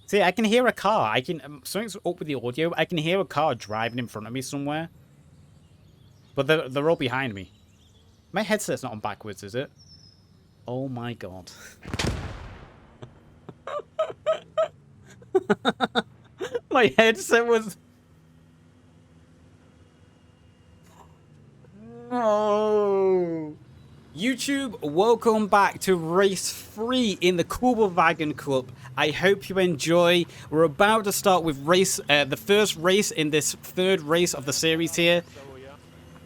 See, I can hear a car. I can something's up with the audio. I can hear a car driving in front of me somewhere. But they're all behind me. My headset's not on backwards, is it? Oh my god. My headset was... Oh. YouTube, welcome back to race 3 in the Kubelwagen Kup. I hope you enjoy. We're about to start with the first race in this third race of the series here.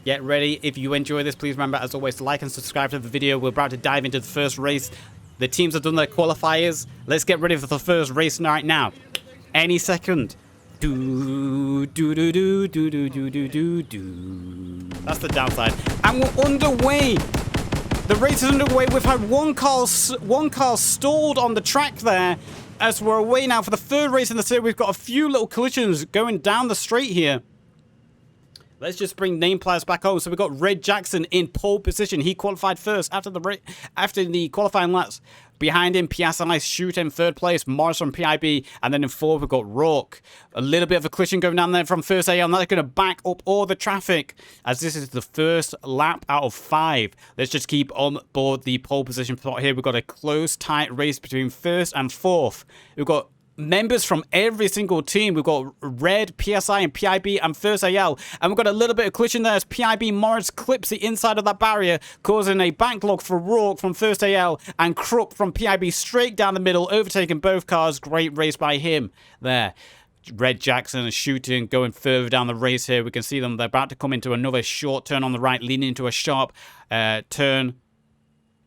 Get ready. If you enjoy this, please remember, as always, to like and subscribe to the video. We're about to dive into the first race. The teams have done their qualifiers. Let's get ready for the first race right now. Any second. Do do do do do do do do do do. That's the downside. And we're underway. The race is underway. We've had one car stalled on the track there. As we're away now for the third race in the series, we've got a few little collisions going down the straight here. Let's just bring name players back home. So we've got Red Jackson in pole position. He qualified first after the qualifying laps. Behind him, PSI shoot in third place. Morris from PIB. And then in fourth, we've got Rourke. A little bit of a collision going down there from first AL. And that's going to back up all the traffic, as this is the first lap out of 5. Let's just keep on board the pole position spot here. We've got a close, tight race between first and fourth. We've got members from every single team. We've got Red, PSI, and PIB, and First AL. And we've got a little bit of collision there as PIB Morris clips the inside of that barrier, causing a backlog for Rourke from First AL, and Krupp from PIB straight down the middle, overtaking both cars. Great race by him there. Red Jackson is shooting, going further down the race here. We can see them. They're about to come into another short turn on the right, leading into a sharp turn.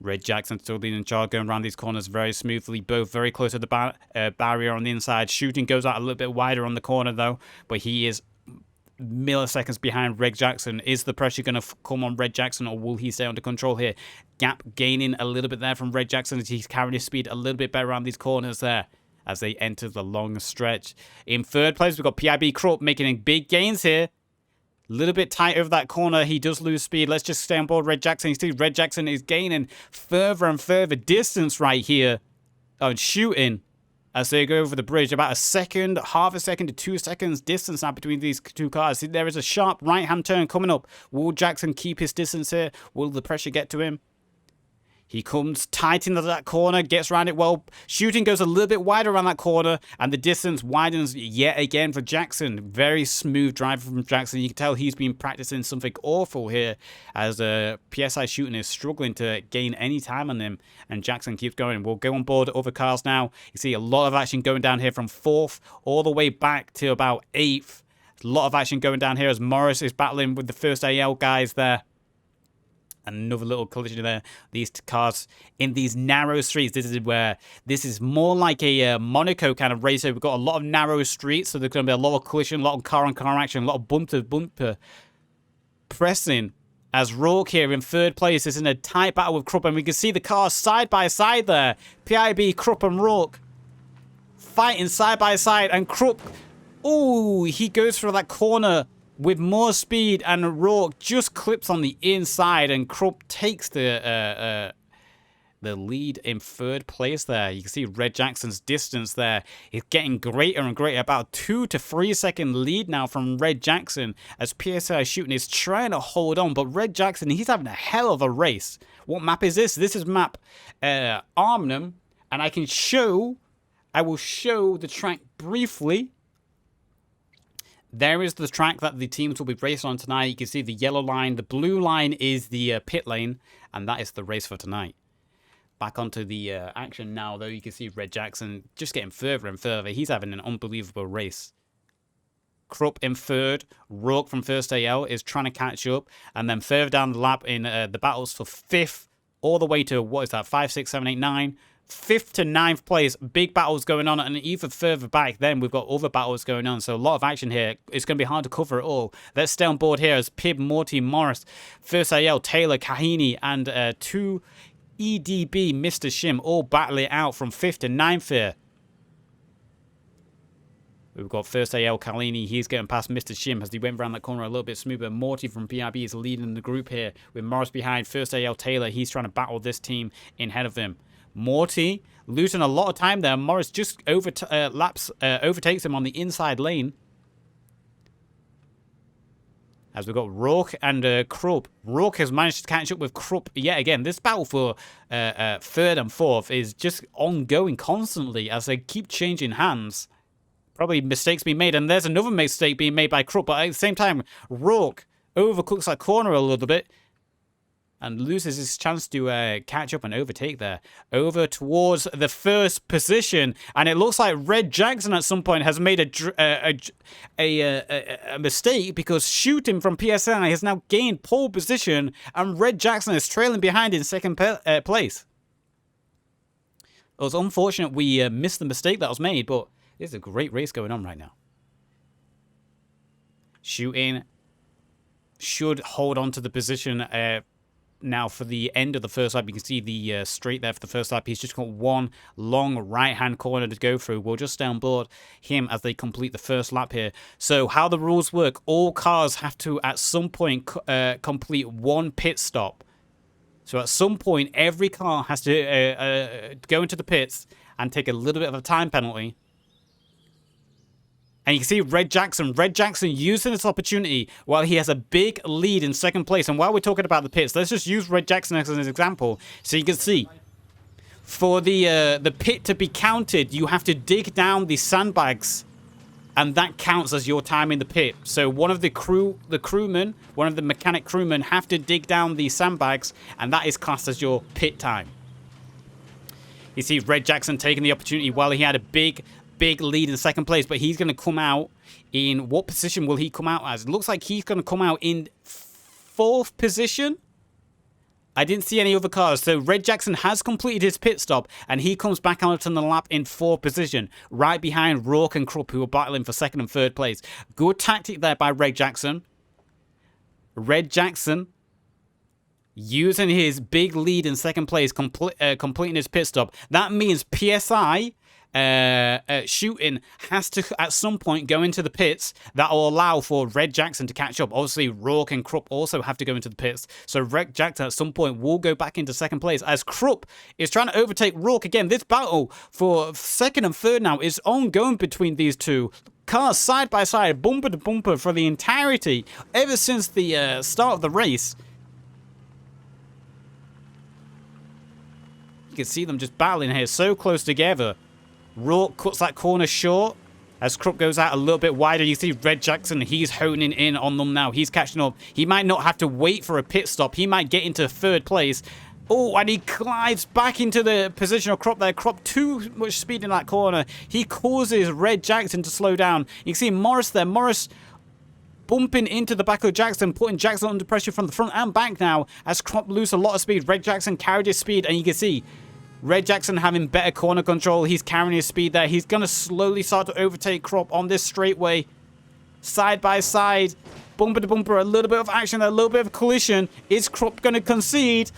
Red Jackson still leading charge, going around these corners very smoothly. Both very close to the barrier on the inside. Shooting goes out a little bit wider on the corner, though. But he is milliseconds behind Red Jackson. Is the pressure going to come on Red Jackson, or will he stay under control here? Gap gaining a little bit there from Red Jackson, as he's carrying his speed a little bit better around these corners there as they enter the long stretch. In third place, we've got PIB Krupp making big gains here. A little bit tight over that corner. He does lose speed. Let's just stay on board Red Jackson. You see Red Jackson is gaining further and further distance right here. Oh, and shooting as they go over the bridge. About a second, half a second to 2 seconds distance now between these two cars. See, there is a sharp right-hand turn coming up. Will Jackson keep his distance here? Will the pressure get to him? He comes tight into that corner, gets around it well. Shooting goes a little bit wider around that corner, and the distance widens yet again for Jackson. Very smooth drive from Jackson. You can tell he's been practicing something awful here, as PSI shooting is struggling to gain any time on him, and Jackson keeps going. We'll go on board other cars now. You see a lot of action going down here from 4th all the way back to about 8th. A lot of action going down here as Morris is battling with the First AL guys there. Another little collision there. These cars in these narrow streets. This is more like a Monaco kind of race. So we've got a lot of narrow streets, so there's going to be a lot of collision, a lot of car-on-car action, a lot of bumper pressing. As Rourke here in third place is in a tight battle with Krupp, and we can see the cars side by side there. PIB, Krupp, and Rourke fighting side by side, and Krupp, oh, he goes for that corner with more speed, and Rourke just clips on the inside, and Krupp takes the lead in third place there. You can see Red Jackson's distance there is getting greater and greater. About 2 to 3 second lead now from Red Jackson, as PSI shooting is trying to hold on, but Red Jackson, he's having a hell of a race. What map is this? This is map Arnhem, and I will show the track briefly. There is the track that the teams will be racing on tonight. You can see the yellow line. The blue line is the pit lane, and that is the race for tonight. Back onto the action now, though. You can see Red Jackson just getting further and further. He's having an unbelievable race. Krupp in third. Rourke from First AL is trying to catch up. And then further down the lap in the battles for 5th, all the way to, what is that, 5, 6, 7, 8, 9... 5th to 9th place, big battles going on, and even further back then we've got other battles going on, so a lot of action here. It's going to be hard to cover it all. Let's stay on board here as Pib, Morty, Morris, First AL, Taylor, Kahini, and 2 EDB, Mr. Shim, all battling out from 5th to 9th here. We've got First AL, Kalini, he's getting past Mr. Shim as he went around that corner a little bit smoother. Morty from PIB is leading the group here with Morris behind. First AL, Taylor, he's trying to battle this team in ahead of him. Morty losing a lot of time there. Morris just overtakes him on the inside lane. As we've got Rourke and Krupp. Rourke has managed to catch up with Krupp yet again. This battle for third and fourth is just ongoing constantly as they keep changing hands. Probably mistakes being made. And there's another mistake being made by Krupp. But at the same time, Rourke overcooks that corner a little bit. And loses his chance to catch up and overtake there. Over towards the first position. And it looks like Red Jackson at some point has made a mistake. Because Shooting from PSI has now gained pole position. And Red Jackson is trailing behind in second place. It was unfortunate we missed the mistake that was made. But there's a great race going on right now. Shooting should hold on to the position now for the end of the first lap. You can see the straight there for the first lap. He's just got one long right-hand corner to go through. We'll just stay on board him as they complete the first lap here. So how the rules work, all cars have to at some point complete one pit stop. So at some point, every car has to go into the pits and take a little bit of a time penalty. And you can see Red Jackson using this opportunity while he has a big lead in second place. And while we're talking about the pits, let's just use Red Jackson as an example. So you can see, for the pit to be counted, you have to dig down the sandbags. And that counts as your time in the pit. So one of the crewmen, one of the mechanic crewmen have to dig down the sandbags. And that is classed as your pit time. You see Red Jackson taking the opportunity while he had a big lead in second place, but he's going to come out in what position will he come out as? It looks like he's going to come out in fourth position. I didn't see any other cars, so Red Jackson has completed his pit stop, and he comes back out on the lap in fourth position, right behind Rourke and Krupp, who are battling for second and third place. Good tactic there by Red Jackson. Red Jackson using his big lead in second place, completing his pit stop. That means PSI Shooting has to at some point go into the pits. That will allow for Red Jackson to catch up. Obviously, Rourke and Krupp also have to go into the pits. So Red Jackson at some point will go back into second place as Krupp is trying to overtake Rourke again. This battle for second and third now is ongoing between these two cars side by side, bumper to bumper for the entirety ever since the start of the race. You can see them just battling here so close together. Rourke cuts that corner short as Krupp goes out a little bit wider. You see Red Jackson, he's honing in on them now. He's catching up. He might not have to wait for a pit stop. He might get into third place. Oh, and he glides back into the position of Krupp there. Krupp too much speed in that corner. He causes Red Jackson to slow down. You can see Morris there. Morris bumping into the back of Jackson, putting Jackson under pressure from the front and back now as Krupp loses a lot of speed. Red Jackson carried his speed, and you can see Red Jackson having better corner control. He's carrying his speed there. He's going to slowly start to overtake Krupp on this straightaway. Side by side. Bumper to bumper. A little bit of action. A little bit of collision. Is Krupp going to concede?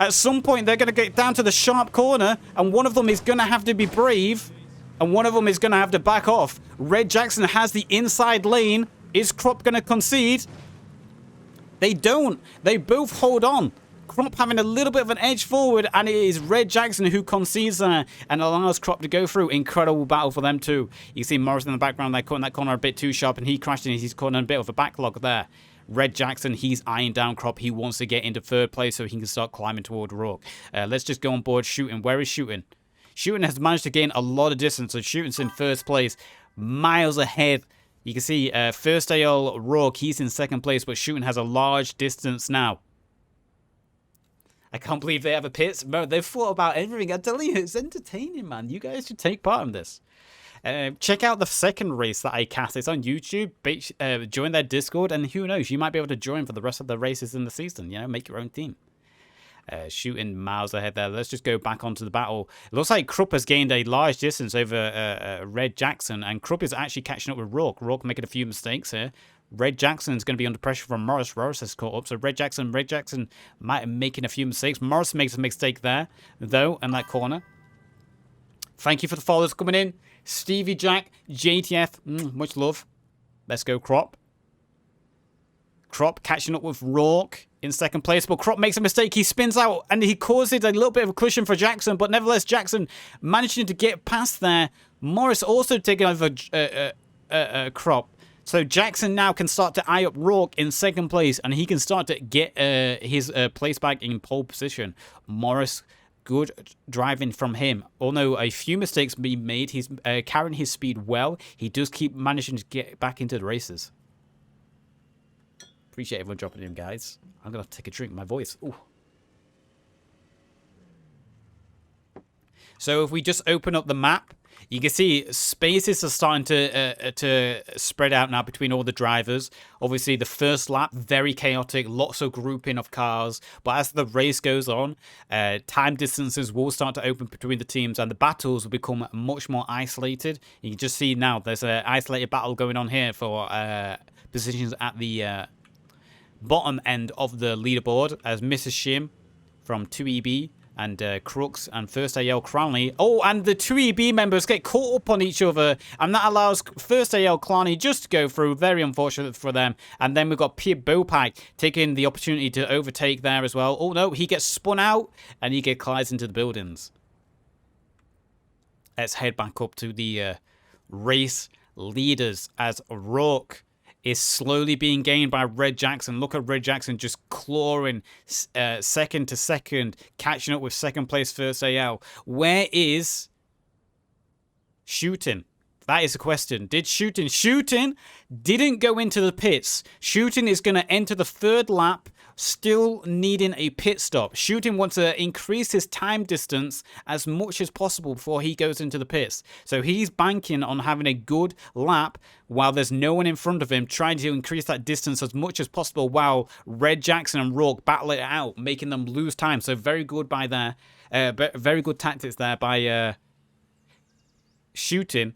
At some point, they're going to get down to the sharp corner. And one of them is going to have to be brave. And one of them is going to have to back off. Red Jackson has the inside lane. Is Krupp going to concede? They don't. They both hold on. Krupp having a little bit of an edge forward, and it is Red Jackson who concedes there and allows Krupp to go through. Incredible battle for them too. You see Morris in the background there, cutting that corner a bit too sharp, and he crashed in. He's caught in a bit of a backlog there. Red Jackson, he's eyeing down Krupp. He wants to get into third place so he can start climbing toward Rourke. Let's just go on board Shooting. Where is Shooting? Shooting has managed to gain a lot of distance, so Shooting's in first place, miles ahead. You can see first AL Rourke, he's in second place, but Shooting has a large distance now. I can't believe they have a pits. Bro, they've thought about everything. I'm telling you, it's entertaining, man. You guys should take part in this. Check out the second race that I cast. It's on YouTube. Join their Discord, and who knows, you might be able to join for the rest of the races in the season. You know, make your own team. Shooting miles ahead there. Let's just go back onto the battle. It looks like Krupp has gained a large distance over Red Jackson, and Krupp is actually catching up with Rourke. Rourke making a few mistakes here. Red Jackson is going to be under pressure from Morris. Morris has caught up. So Red Jackson might be making a few mistakes. Morris makes a mistake there, though, in that corner. Thank you for the followers coming in. Stevie Jack, JTF, much love. Let's go, Krupp. Krop catching up with Rourke in second place, but Krop makes a mistake. He spins out and he causes a little bit of a collision for Jackson, but nevertheless, Jackson managing to get past there. Morris also taking over Krop. So Jackson now can start to eye up Rourke in second place, and he can start to get his place back in pole position. Morris, good driving from him. Although a few mistakes being made, he's carrying his speed well. He does keep managing to get back into the races. Appreciate everyone dropping in, guys. I'm going to take a drink. My voice. Ooh. So if we just open up the map, you can see spaces are starting to spread out now between all the drivers. Obviously, the first lap, very chaotic, lots of grouping of cars. But as the race goes on, time distances will start to open between the teams, and the battles will become much more isolated. You can just see now there's an isolated battle going on here for positions at the bottom end of the leaderboard, as Mrs. Shim from 2EB and Crooks and First AL Cranley. Oh, and the 2EB members get caught up on each other, and that allows First AL Cranley just to go through. Very unfortunate for them. And then we've got Pierre Bopak taking the opportunity to overtake there as well. Oh no, he gets spun out and he collides into the buildings. Let's head back up to the race leaders as Rourke is slowly being gained by Red Jackson. Look at Red Jackson just clawing second to second, catching up with second place First AL. Where is Shooting? That is the question. Did Shooting? Shooting didn't go into the pits. Shooting is going to enter the third lap, still needing a pit stop. Shooting wants to increase his time distance as much as possible before he goes into the pits. So he's banking on having a good lap while there's no one in front of him, trying to increase that distance as much as possible while Red Jackson and Rourke battle it out, making them lose time. So very good by there. Very good tactics there by Shooting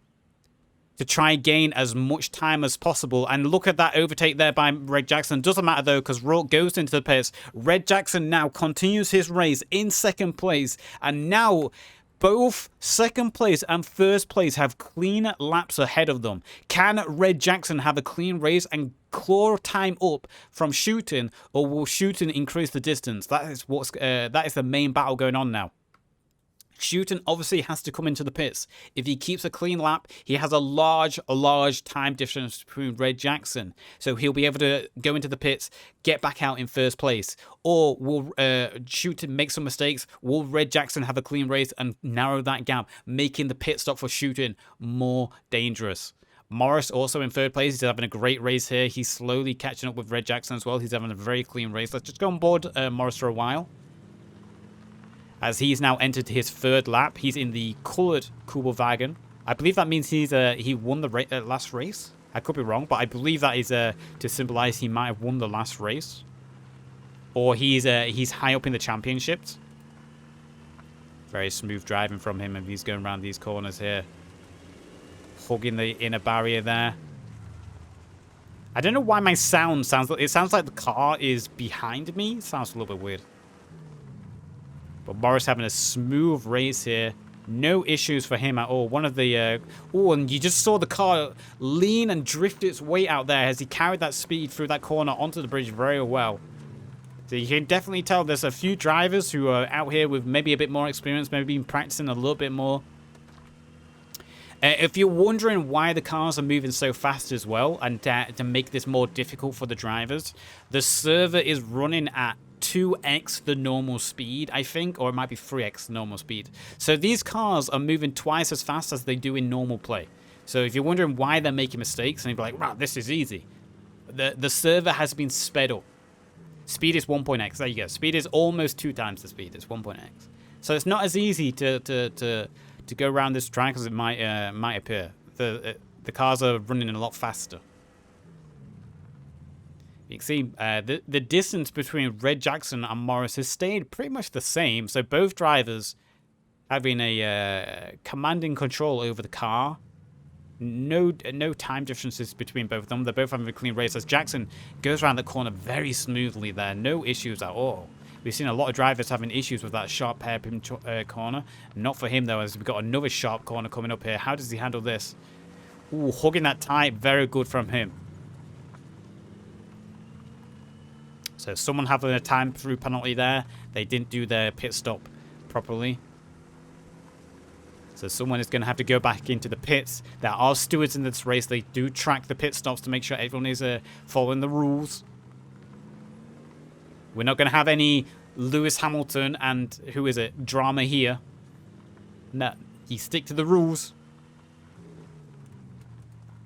to try and gain as much time as possible. And look at that overtake there by Red Jackson. Doesn't matter though, because Rourke goes into the pits. Red Jackson now continues his race in second place. And now both second place and first place have clean laps ahead of them. Can Red Jackson have a clean race and claw time up from Shooting, or will Shooting increase the distance? That is the main battle going on now. Shooting obviously has to come into the pits. If he keeps a clean lap, he has a large time difference between Red Jackson. So he'll be able to go into the pits, get back out in first place. Or will Shooting make some mistakes? Will Red Jackson have a clean race and narrow that gap, making the pit stop for Shooting more dangerous? Morris also in third place. He's having a great race here. He's slowly catching up with Red Jackson as well. He's having a very clean race. Let's just go on board Morris for a while, as he's now entered his third lap. He's in the coloured Kubelwagen. I believe that means he won the last race. I could be wrong, but I believe that is to symbolise he might have won the last race, or he's high up in the championships. Very smooth driving from him, and he's going around these corners here, hugging the inner barrier there. I don't know why my sound sounds like the car is behind me. It sounds a little bit weird. But Morris having a smooth race here. No issues for him at all. One of the... oh, and you just saw the car lean and drift its way out there as he carried that speed through that corner onto the bridge very well. So you can definitely tell there's a few drivers who are out here with maybe a bit more experience, maybe been practicing a little bit more. If you're wondering why the cars are moving so fast as well, and to make this more difficult for the drivers, the server is running at 2x the normal speed, I think, or it might be 3x the normal speed. So these cars are moving twice as fast as they do in normal play. So if you're wondering why they're making mistakes, and you're like, wow, this is easy, the server has been sped up. Speed is 1.x. There you go. Speed is almost 2 times the speed. It's 1.x. So it's not as easy to go around this track as it might appear. The cars are running a lot faster. You can see the distance between Red Jackson and Morris has stayed pretty much the same. So both drivers having a commanding control over the car. No time differences between both of them. They're both having a clean race as Jackson goes around the corner very smoothly there. No issues at all. We've seen a lot of drivers having issues with that sharp hairpin corner. Not for him, though, as we've got another sharp corner coming up here. How does he handle this? Ooh, hugging that tight. Very good from him. So someone having a time through penalty there. They didn't do their pit stop properly. So someone is going to have to go back into the pits. There are stewards in this race. They do track the pit stops to make sure everyone is following the rules. We're not going to have any Lewis Hamilton and, who is it, drama here. No, you stick to the rules.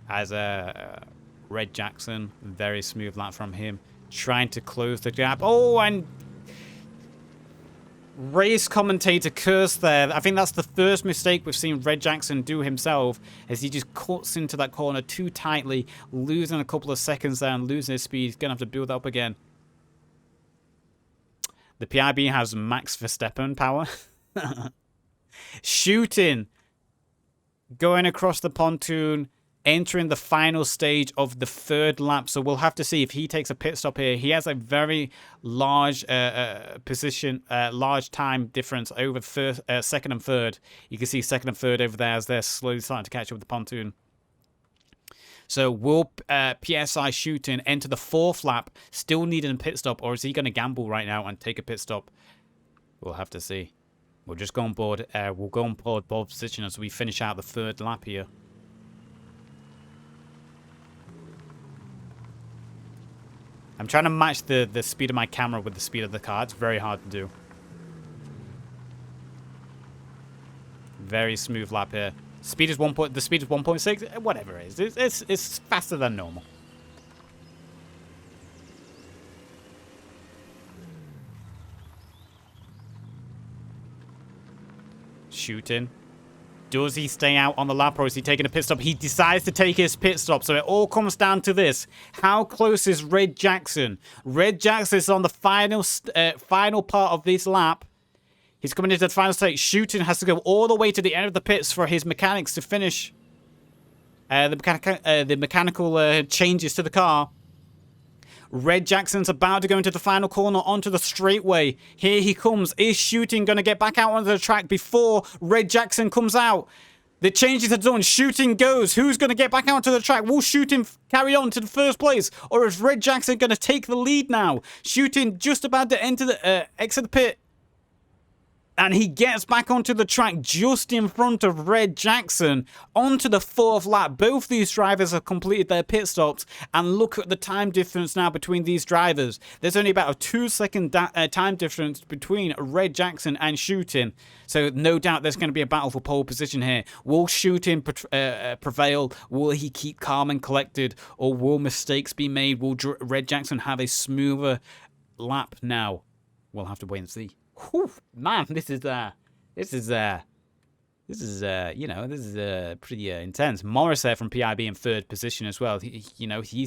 As Red Jackson, very smooth lap from him. Trying to close the gap. Oh, and race commentator cursed there. I think that's the first mistake we've seen Red Jackson do himself, as he just cuts into that corner too tightly, losing a couple of seconds there and losing his speed. He's going to have to build up again. The PIB has Max Verstappen power. Shooting. Going across the pontoon. Entering the final stage of the third lap. So we'll have to see if he takes a pit stop here. He has a very large large time difference over first, second and third. You can see second and third over there as they're slowly starting to catch up with the pontoon. So will PSI Shooting enter the fourth lap, still needing a pit stop, or is he going to gamble right now and take a pit stop? We'll have to see. We'll just go on board. We'll go on board pole position as we finish out the third lap here. I'm trying to match the speed of my camera with the speed of the car. It's very hard to do. Very smooth lap here. Speed is the speed is 1.6. Whatever it is, it's faster than normal. Shooting. Does he stay out on the lap, or is he taking a pit stop? He decides to take his pit stop, so it all comes down to this. How close is Red Jackson? Red Jackson is on the final part of this lap. He's coming into the final stage. Shooting has to go all the way to the end of the pits for his mechanics to finish the mechanical changes to the car. Red Jackson's about to go into the final corner onto the straightaway. Here he comes. Is Shooting going to get back out onto the track before Red Jackson comes out? The changes are done. Shooting goes. Who's going to get back out to the track? Will Shooting carry on to the first place? Or is Red Jackson going to take the lead now? Shooting just about to enter the exit the pit. And he gets back onto the track just in front of Red Jackson onto the fourth lap. Both these drivers have completed their pit stops. And look at the time difference now between these drivers. There's only about a 2-second time difference between Red Jackson and Shooting. So no doubt there's going to be a battle for pole position here. Will Shooting prevail? Will he keep calm and collected? Or will mistakes be made? Will Red Jackson have a smoother lap now? We'll have to wait and see. Whew, man, this is pretty intense. Morris there from PIB in third position as well. He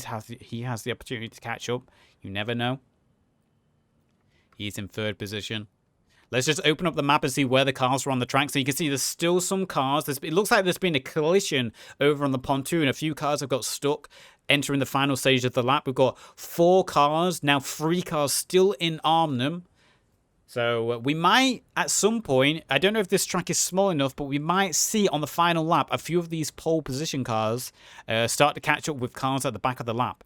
has the opportunity to catch up. You never know. He's in third position. Let's just open up the map and see where the cars are on the track. So you can see there's still some cars. It looks like there's been a collision over on the pontoon. A few cars have got stuck entering the final stage of the lap. We've got 4 cars, now 3 cars still in Arnhem. So we might, at some point, I don't know if this track is small enough, but we might see on the final lap a few of these pole position cars start to catch up with cars at the back of the lap.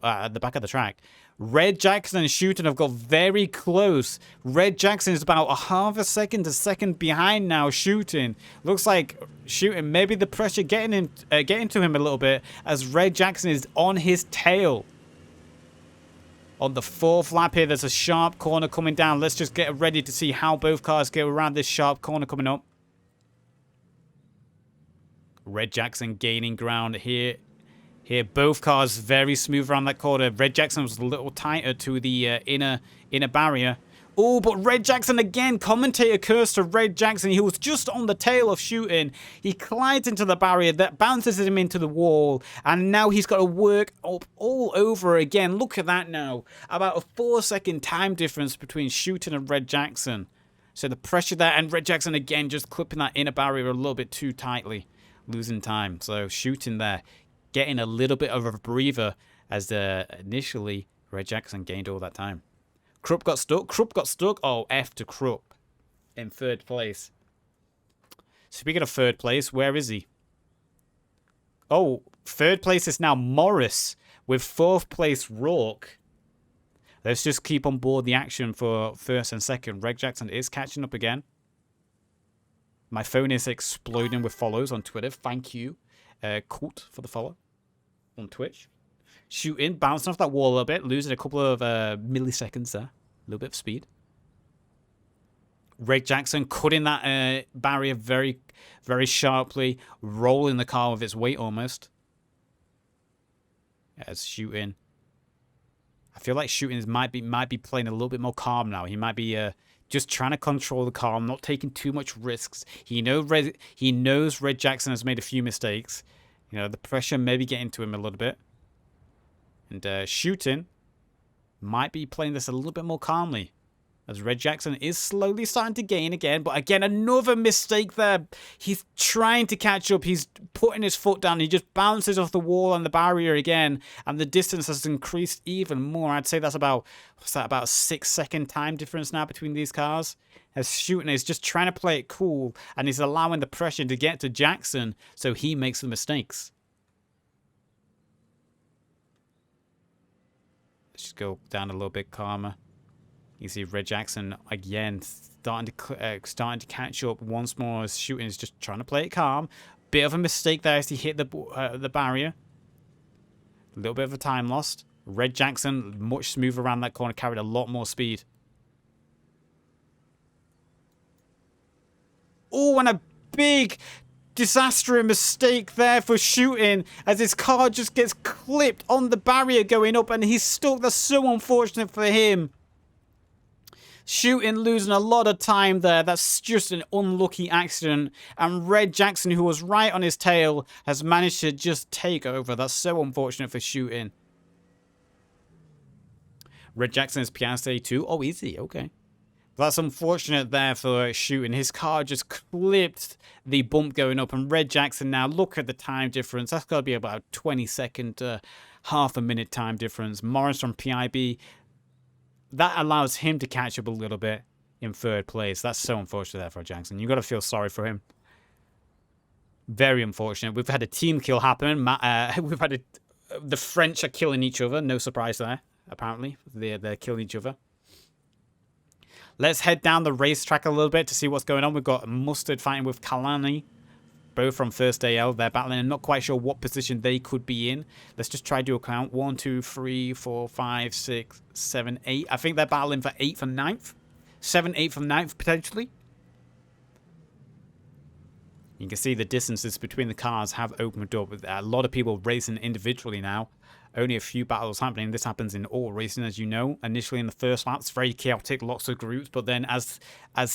At the back of the track. Red Jackson and Shooting have got very close. Red Jackson is about a half a second to second behind now. Shooting. Looks like Shooting, maybe the pressure getting to him a little bit as Red Jackson is on his tail. On the fourth lap here, there's a sharp corner coming down. Let's just get ready to see how both cars go around this sharp corner coming up. Red Jackson gaining ground here. Here, both cars very smooth around that corner. Red Jackson was a little tighter to the inner barrier. Oh, but Red Jackson again. Commentator cursed to Red Jackson. He was just on the tail of Shooting. He collides into the barrier. That bounces him into the wall. And now he's got to work up all over again. Look at that now. About a 4-second time difference between Shooting and Red Jackson. So the pressure there. And Red Jackson again just clipping that inner barrier a little bit too tightly. Losing time. So Shooting there. Getting a little bit of a breather as initially Red Jackson gained all that time. Krupp got stuck. Krupp got stuck. Oh, F to Krupp in third place. Speaking of third place, where is he? Oh, third place is now Morris with fourth place Rourke. Let's just keep on board the action for first and second. Red Jackson is catching up again. My phone is exploding with follows on Twitter. Thank you, Colt, for the follow on Twitch. Shooting, bouncing off that wall a little bit, losing a couple of milliseconds there. A little bit of speed. Red Jackson cutting that barrier very, very sharply, rolling the car with its weight almost. As Shooting. I feel like Shooting might be playing a little bit more calm now. He might be just trying to control the car, not taking too much risks. He knows Red Jackson has made a few mistakes. You know, the pressure may be getting to him a little bit. And Shooting might be playing this a little bit more calmly. As Red Jackson is slowly starting to gain again. But again, another mistake there. He's trying to catch up. He's putting his foot down. He just bounces off the wall and the barrier again. And the distance has increased even more. I'd say that's about, what's that, about a 6-second time difference now between these cars. As Shooting is just trying to play it cool. And he's allowing the pressure to get to Jackson. So he makes the mistakes. Let's just go down a little bit calmer. You see Red Jackson again starting to catch up once more as Shooting is just trying to play it calm. Bit of a mistake there as he hit the barrier. A little bit of a time lost. Red Jackson much smoother around that corner, carried a lot more speed. Oh, and a big disastrous mistake there for Shooting as his car just gets clipped on the barrier going up and he's stuck. That's so unfortunate for him. Shooting losing a lot of time there. That's just an unlucky accident. And Red Jackson, who was right on his tail, has managed to just take over. That's so unfortunate for Shooting. Red Jackson is Piastri too. Oh, is he? Okay. That's unfortunate there for Shooting. His car just clipped the bump going up. And Red Jackson now, look at the time difference. That's got to be about 20-second, half a minute time difference. Morris from PIB. That allows him to catch up a little bit in third place. That's so unfortunate there for Jackson. You've got to feel sorry for him. Very unfortunate. We've had a team kill happen. We've had the French are killing each other. No surprise there, apparently. They're killing each other. Let's head down the racetrack a little bit to see what's going on. We've got Mustard fighting with Kalani. Both from first AL. They're battling. I'm not quite sure what position they could be in. Let's just try to do a count. 1, 2, 3, 4, 5, 6, 7, 8. I think they're battling for 8th and 9th. 7th, 8th, and 9th, potentially. You can see the distances between the cars have opened up. With a lot of people racing individually now. Only a few battles happening. This happens in all racing, as you know. Initially in the first lap, it's very chaotic, lots of groups. But then as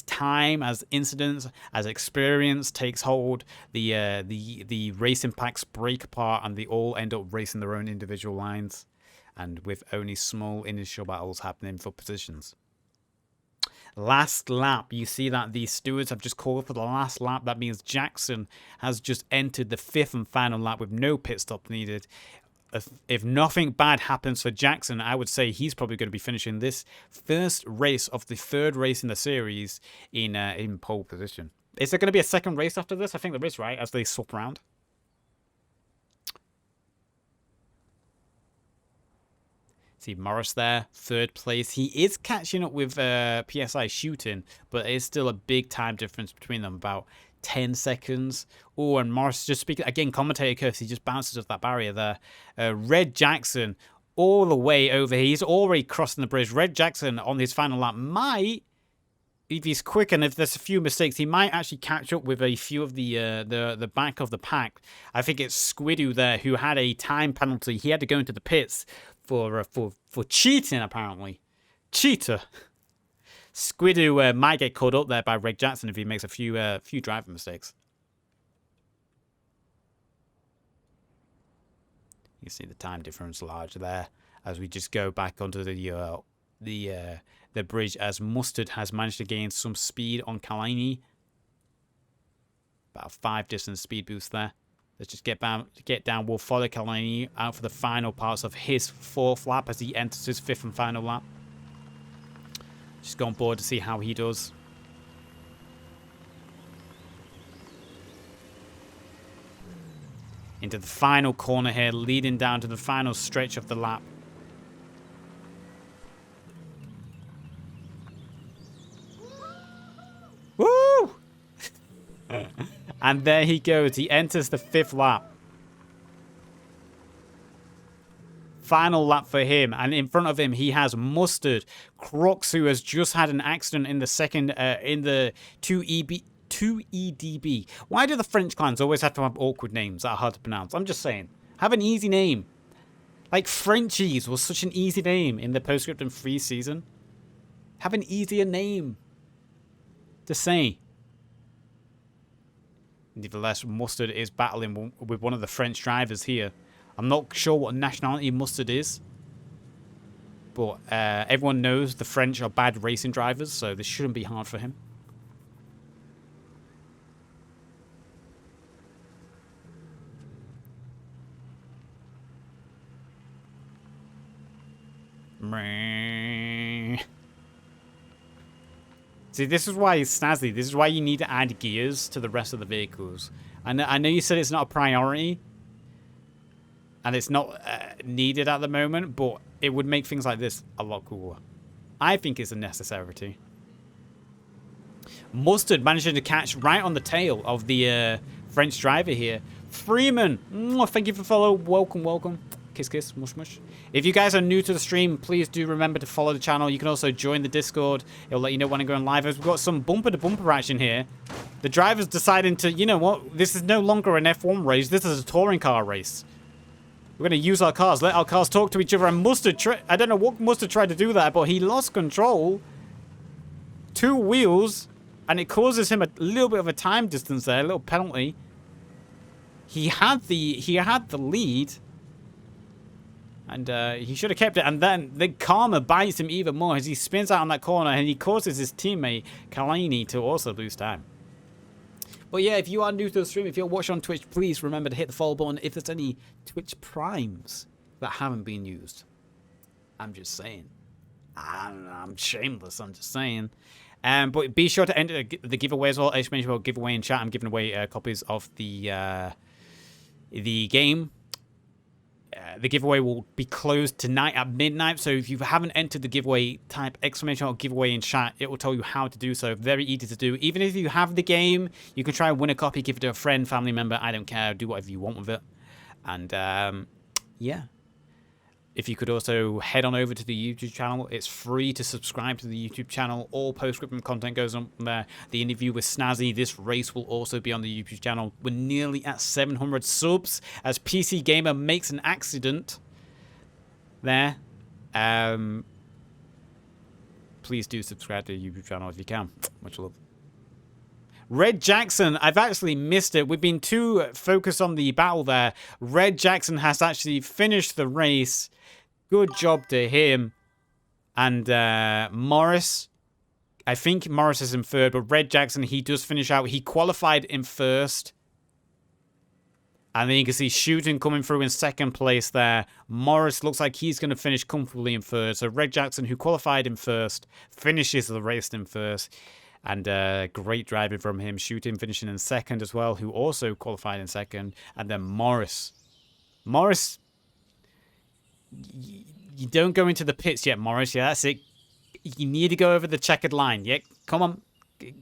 time, as incidents, as experience takes hold, the racing packs break apart and they all end up racing their own individual lines. And with only small initial battles happening for positions. Last lap, you see that the stewards have just called for the last lap. That means Jackson has just entered the 5th and final lap with no pit stop needed. If nothing bad happens for Jackson, I would say he's probably going to be finishing this first race of the 3rd race in the series in pole position. Is there going to be a second race after this? I think there is, right? As they swap around. See Morris there, 3rd place. He is catching up with PSI Shooting, but it is still a big time difference between them, about 10 seconds. Oh, and Morris just speaking again, commentator curse. He just bounces off that barrier there. Red Jackson all the way over here. He's already crossing the bridge. Red Jackson on his final lap might, if he's quick and if there's a few mistakes, he might actually catch up with a few of the back of the pack. I think it's Squidoo there who had a time penalty. He had to go into the pits for cheating, apparently. Cheater. Squidoo might get caught up there by Red Jackson if he makes a few driving mistakes. You see the time difference large there as we just go back onto the bridge as Mustard has managed to gain some speed on Kalani. About a 5 distance speed boost there. Let's just get down. We'll follow Kalani out for the final parts of his 4th lap as he enters his 5th and final lap. Just go on board to see how he does. Into the final corner here, leading down to the final stretch of the lap. And there he goes. He enters the 5th lap. Final lap for him. And in front of him, he has Mustard, Crux, who has just had an accident in the second, in the 2EDB. Why do the French clans always have to have awkward names that are hard to pronounce? I'm just saying. Have an easy name. Like Frenchies was such an easy name in the Postscriptum 3 season. Have an easier name to say. Nevertheless, Mustard is battling with one of the French drivers here. I'm not sure what nationality Mustard is. But everyone knows the French are bad racing drivers, so this shouldn't be hard for him. See, this is why it's snazzy. This is why you need to add gears to the rest of the vehicles. I know you said it's not a priority. And it's not needed at the moment, but it would make things like this a lot cooler. I think it's a necessity. Mustard managing to catch right on the tail of the French driver here. Freeman, thank you for follow. Welcome, welcome. Kiss, kiss, mush, mush. If you guys are new to the stream, please do remember to follow the channel. You can also join the Discord. It'll let you know when I'm going live. We've got some bumper-to-bumper action here. The driver's deciding to, you know what? This is no longer an F1 race. This is a touring car race. We're going to use our cars. Let our cars talk to each other. And Mustard, I don't know what Mustard tried to do there, but he lost control. 2 wheels. And it causes him a little bit of a time distance there. A little penalty. He had the lead. And he should have kept it. And then the karma bites him even more as he spins out on that corner. And he causes his teammate, Kalani, to also lose time. But yeah, if you are new to the stream, if you're watching on Twitch, please remember to hit the follow button if there's any Twitch primes that haven't been used. I'm just saying. I'm shameless, I'm just saying. But be sure to enter the giveaway as well. I just mentioned about giveaway in chat. I'm giving away copies of the game. The giveaway will be closed tonight at midnight. So if you haven't entered the giveaway, type !giveaway in chat. It will tell you how to do so. Very easy to do. Even if you have the game, you can try and win a copy, give it to a friend, family member. I don't care. Do whatever you want with it. And yeah. If you could also head on over to the YouTube channel. It's free to subscribe to the YouTube channel. All Postscriptum content goes on there. The interview with Snazzy, this race will also be on the YouTube channel. We're nearly at 700 subs as PC Gamer makes an accident there. Please do subscribe to the YouTube channel if you can. Much love. Red Jackson, I've actually missed it. We've been too focused on the battle there. Red Jackson has actually finished the race. Good job to him. And Morris, I think Morris is in 3rd, but Red Jackson, he does finish out. He qualified in 1st. And then you can see Shooting coming through in 2nd place there. Morris looks like he's going to finish comfortably in 3rd. So Red Jackson, who qualified in 1st, finishes the race in 1st. And great driving from him. Shooting finishing in 2nd as well, who also qualified in 2nd. And then Morris. Morris, you don't go into the pits yet, Morris. Yeah, that's it. You need to go over the checkered line. Yeah, come on.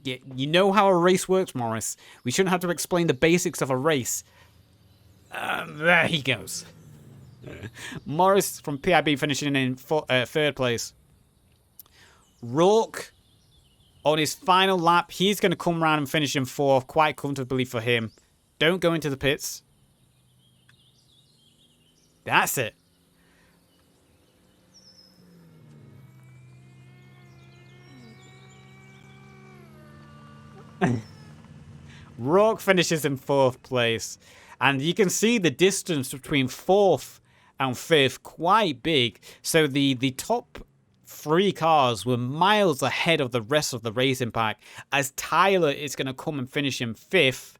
You know how a race works, Morris. We shouldn't have to explain the basics of a race. There he goes. Morris from PIB finishing in 3rd place. Rourke, on his final lap, he's going to come around and finish in 4th quite comfortably for him. Don't go into the pits. That's it. Rourke finishes in 4th place. And you can see the distance between 4th and 5th quite big. So the top 3 cars were miles ahead of the rest of the racing pack, as Tyler is going to come and finish in 5th.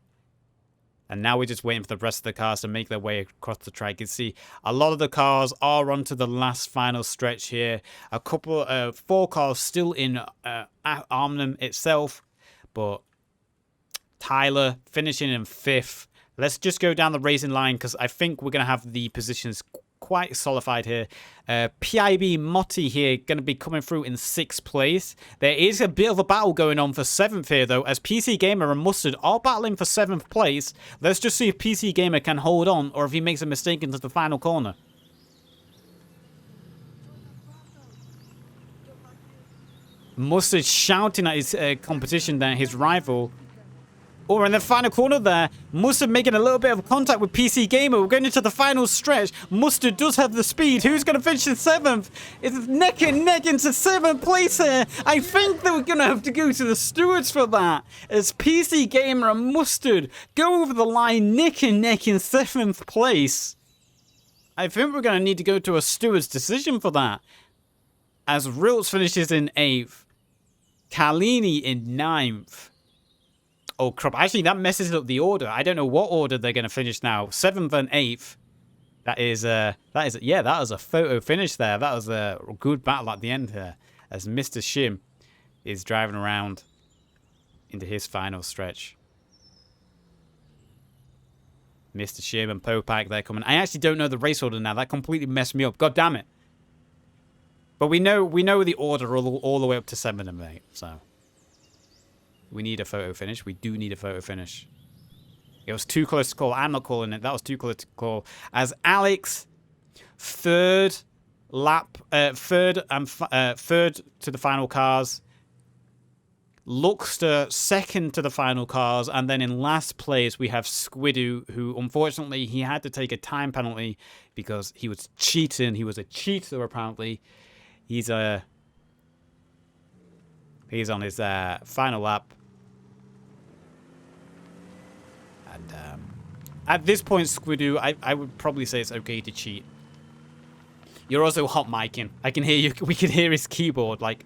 And now we're just waiting for the rest of the cars to make their way across the track. You can see a lot of the cars are onto the last final stretch here. A couple, 4 cars still in Arnhem itself, but Tyler finishing in 5th. Let's just go down the racing line because I think we're going to have the positions quite solidified here. PIB Motti here going to be coming through in 6th place. There is a bit of a battle going on for 7th here, though, as PC Gamer and Mustard are battling for 7th place. Let's just see if PC Gamer can hold on or if he makes a mistake into the final corner. Mustard shouting at his competition there, his rival. Or in the final corner there, Mustard making a little bit of contact with PC Gamer. We're going into the final stretch. Mustard does have the speed. Who's going to finish in 7th? It's neck and neck into 7th place here. I think that we're going to have to go to the stewards for that. As PC Gamer and Mustard go over the line neck and neck in 7th place. I think we're going to need to go to a steward's decision for that. As Riltz finishes in 8th. Kalini in 9th. Oh, crap. Actually, that messes up the order. I don't know what order they're going to finish now. 7th and 8th. Yeah, that was a photo finish there. That was a good battle at the end here. As Mr. Shim is driving around into his final stretch. Mr. Shim and Popak, they're coming. I actually don't know the race order now. That completely messed me up. God damn it. But we know the order all the way up to 7 and 8, so... We need a photo finish. We do need a photo finish. It was too close to call. I'm not calling it. That was too close to call. As Alex, third to the final cars. Luxter, second to the final cars. And then in last place, we have Squidu, who unfortunately, he had to take a time penalty because he was cheating. He was a cheater, apparently. He's on his final lap. And at this point, Squidu, I would probably say it's okay to cheat. You're also hot micing. I can hear you. We can hear his keyboard. Like,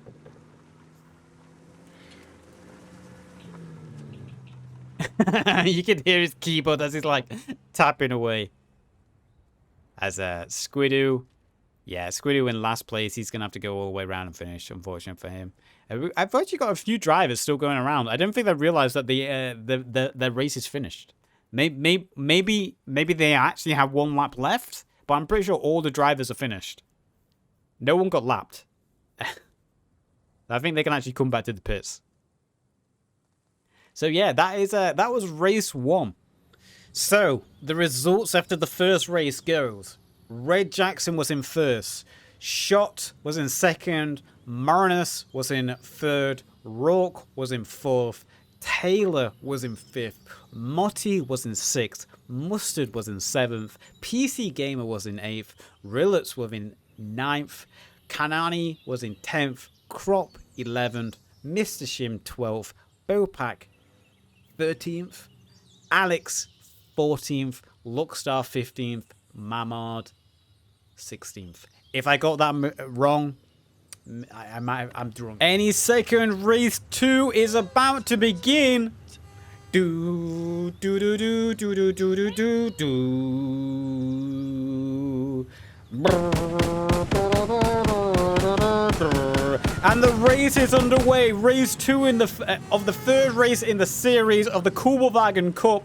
you can hear his keyboard as he's like tapping away. As Squidu, yeah, Squidu in last place. He's gonna have to go all the way around and finish. Unfortunate for him. I've actually got a few drivers still going around. I don't think they realized that the race is finished. Maybe they actually have 1 lap left, but I'm pretty sure all the drivers are finished. No one got lapped. I think they can actually come back to the pits. So yeah, that was race 1. So the results after the first race goes: Red Jackson was in 1st, Shot was in 2nd, Marinus was in 3rd, Rourke was in 4th, Taylor was in 5th, Motti was in 6th, Mustard was in 7th, PC Gamer was in 8th, Rilletts was in 9th, Kanani was in 10th, Crop 11th, Mr. Shim 12th, Bopak 13th, Alex 14th, Luckstar 15th, Mamard 16th. If I got that wrong, I'm drunk. Any second, race 2 is about to begin. Do do do do do do do do do do. And the race is underway. Race 2 of the third race in the series of the Kubelwagen Kup.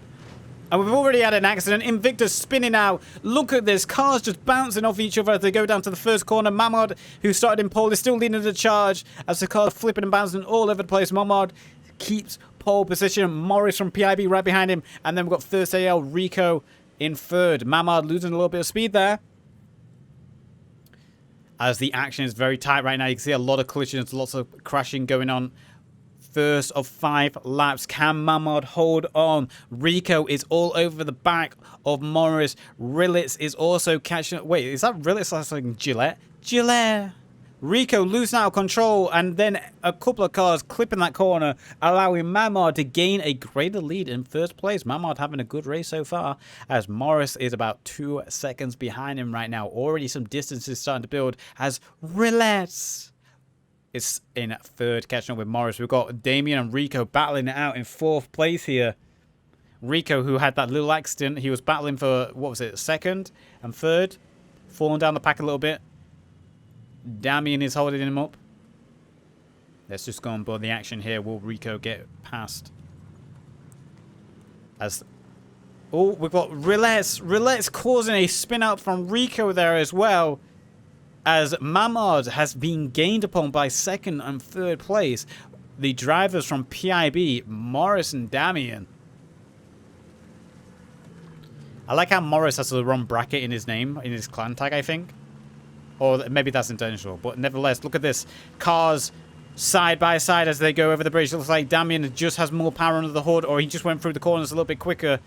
And we've already had an accident. Invictus spinning out. Look at this. Cars just bouncing off each other as they go down to the first corner. Mamard, who started in pole, is still leading the charge as the cars are flipping and bouncing all over the place. Mamard keeps pole position. Morris from PIB right behind him. And then we've got First AL Rico in 3rd. Mamard losing a little bit of speed there. As the action is very tight right now. You can see a lot of collisions, lots of crashing going on. First of 5 laps. Can Mamard hold on? Rico is all over the back of Morris. Rilletts is also catching up. Wait, is that Rilletts like Gillette? Gillette! Rico losing out of control, and then a couple of cars clipping that corner, allowing Mamard to gain a greater lead in 1st place. Mamard having a good race so far, as Morris is about 2 seconds behind him right now. Already some distance is starting to build, as Rilletts is in 3rd, catching up with Morris. We've got Damien and Rico battling it out in 4th place here. Rico, who had that little accident, he was battling for, what was it, 2nd and 3rd, falling down the pack a little bit. Damien is holding him up. Let's just go on board the action here. Will Rico get past? As Oh, we've got Rillet's. Rillet's causing a spin out from Rico there as well, as Mamard has been gained upon by second and third place. The drivers from PIB, Morris and Damien. I like how Morris has the wrong bracket in his name, in his clan tag, I think. Or maybe that's intentional, but nevertheless, look at this. Cars side by side as they go over the bridge. It looks like Damien just has more power under the hood, or he just went through the corners a little bit quicker.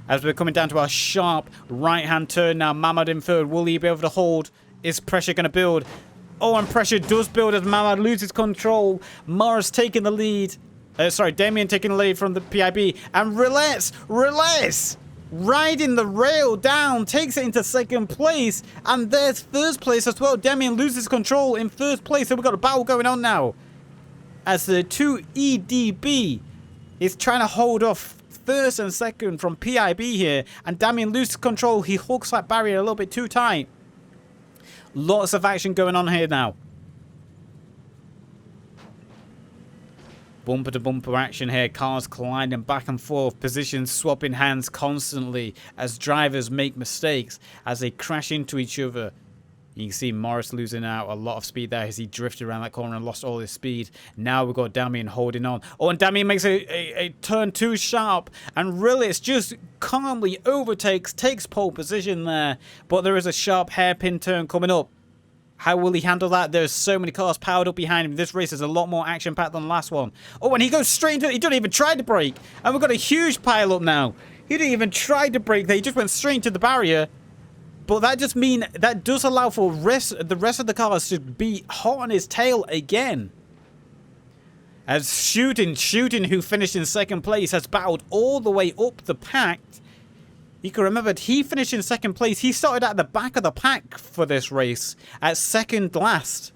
As we're coming down to our sharp right-hand turn now, Mamad in third. Will he be able to hold? Is pressure going to build? Oh, and pressure does build as Mamad loses control. Morris taking the lead. Damien taking the lead from the PIB. And Relais, riding the rail down, takes it into second place. And there's first place as well. Damien loses control in first place. So we've got a battle going on now, as the 2EDB is trying to hold off first and second from PIB here, and Damien loses control. He hooks that barrier a little bit too tight. Lots of action going on here now. Bumper to bumper action here. Cars colliding back and forth. Positions swapping hands constantly as drivers make mistakes as they crash into each other. You can see Morris losing out a lot of speed there as he drifted around that corner and lost all his speed. Now we've got Damien holding on. Oh, and Damien makes a turn too sharp. And Rillis just calmly overtakes, takes pole position there. But there is a sharp hairpin turn coming up. How will he handle that? There's so many cars powered up behind him. This race is a lot more action-packed than the last one. Oh, and he goes straight into it. He didn't even try to brake. And we've got a huge pile-up now. He didn't even try to brake there. He just went straight into the barrier. But that just means that does allow for the rest of the cars to be hot on his tail again. As Shooting, who finished in second place, has battled all the way up the pack. You can remember he finished in second place. He started at the back of the pack for this race at second last.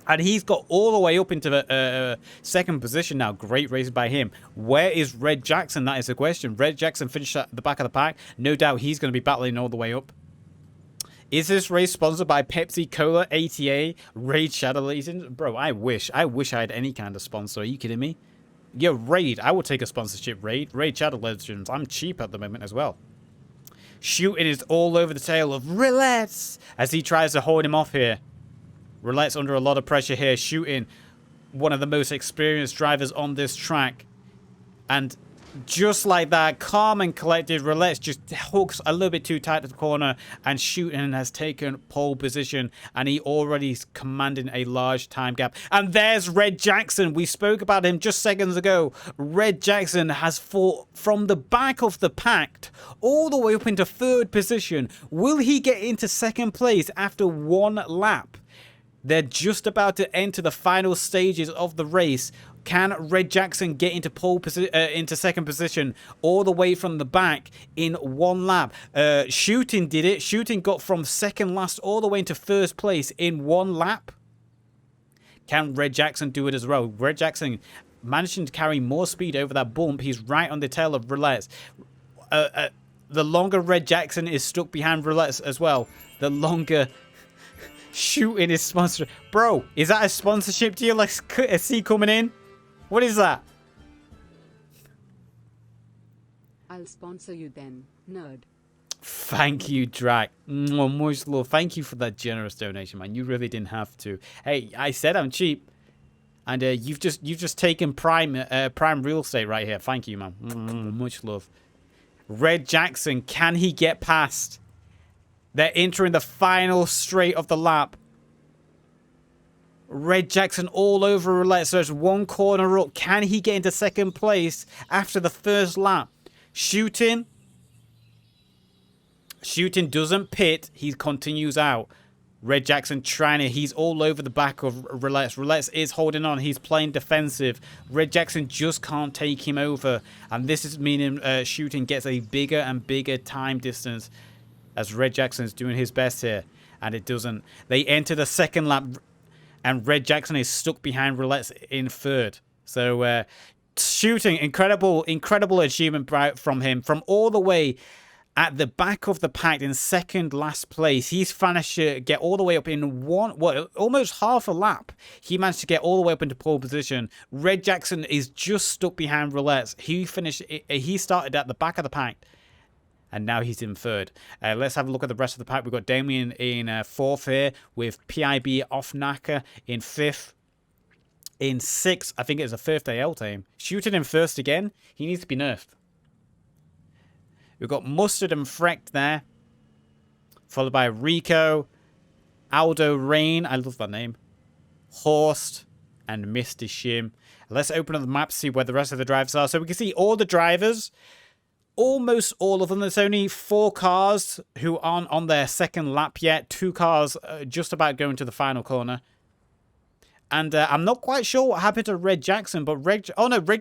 And he's got all the way up into the second position now. Great race by him. Where is Red Jackson? That is the question. Red Jackson finished at the back of the pack. No doubt he's going to be battling all the way up. Is this race sponsored by Pepsi, Cola, ATA, Raid Shadow Legends? Bro, I wish I had any kind of sponsor. Are you kidding me? Yo, Raid. I would take a sponsorship, Raid. Raid Shadow Legends. I'm cheap at the moment as well. Shooting is all over the tail of Rillet's as he tries to hold him off here. Rillet's under a lot of pressure here. Shooting, one of the most experienced drivers on this track. And just like that, calm and collected, Rillet's just hooks a little bit too tight to the corner, and Shooting has taken pole position, and he already is commanding a large time gap. And there's Red Jackson. We spoke about him just seconds ago. Red Jackson has fought from the back of the pack all the way up into third position. Will he get into second place after one lap? They're just about to enter the final stages of the race. Can Red Jackson get into into second position all the way from the back in one lap? Shooting did it. Shooting got from second last all the way into first place in one lap. Can Red Jackson do it as well? Red Jackson managing to carry more speed over that bump. He's right on the tail of Roulette. The longer Red Jackson is stuck behind Roulette as well, the longer Shooting is sponsored. Bro, is that a sponsorship deal I see coming in? What is that? I'll sponsor you then, nerd. Thank you, Drac. Much love. Thank you for that generous donation, man. You really didn't have to. Hey, I said I'm cheap, and you've just taken prime real estate right here. Thank you, man. Much love. Red Jackson, can he get past? They're entering the final straight of the lap. Red Jackson all over Roulette. So there's one corner up. Can he get into second place after the first lap? Shooting doesn't pit. He continues out. Red Jackson trying to. He's all over the back of Roulette. Roulette is holding on. He's playing defensive. Red Jackson just can't take him over. And this is meaning Shooting gets a bigger and bigger time distance as Red Jackson's doing his best here. And it doesn't. They enter the second lap. And Red Jackson is stuck behind Roulette in third. So Shooting, incredible achievement from him. From all the way at the back of the pack in second last place. He's managed to get all the way up in almost half a lap. He managed to get all the way up into pole position. Red Jackson is just stuck behind Roulette. He started at the back of the pack. And now he's in third. Let's have a look at the rest of the pack. We've got Damien in fourth here, with PIB Offnacker in fifth. In sixth, I think it's a first AL team. Shooting in first again. He needs to be nerfed. We've got Mustard and Frecht there. Followed by Rico, Aldo Rain. I love that name. Horst and Mr. Shim. Let's open up the map to see where the rest of the drivers are. So we can see all the drivers. Almost all of them. There's only 4 cars who aren't on their second lap yet. 2 cars just about going to the final corner. And I'm not quite sure what happened to Red Jackson, but Red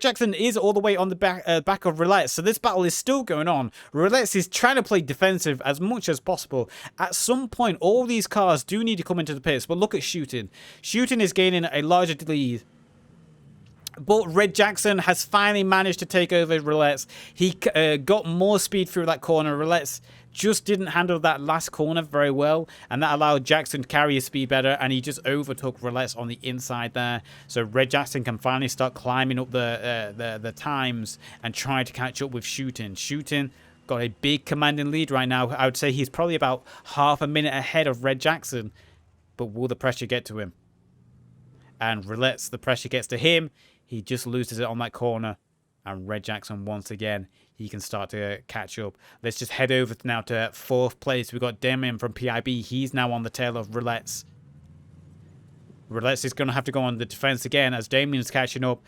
Jackson is all the way on the back of Roulette. So this battle is still going on. Roulette is trying to play defensive as much as possible. At some point, all these cars do need to come into the pits. But look at Shooting. Shooting is gaining a larger lead. But Red Jackson has finally managed to take over Roulette. He got more speed through that corner. Roulette just didn't handle that last corner very well, and that allowed Jackson to carry his speed better, and he just overtook Roulette on the inside there. So Red Jackson can finally start climbing up the times and try to catch up with Shooting. Shooting got a big commanding lead right now. I would say he's probably about half a minute ahead of Red Jackson, but will the pressure get to him? And Roulette, the pressure gets to him. He just loses it on that corner. And Red Jackson, once again, he can start to catch up. Let's just head over now to 4th place. We've got Damien from PIB. He's now on the tail of Roulette. Roulette is going to have to go on the defense again as Damien's catching up.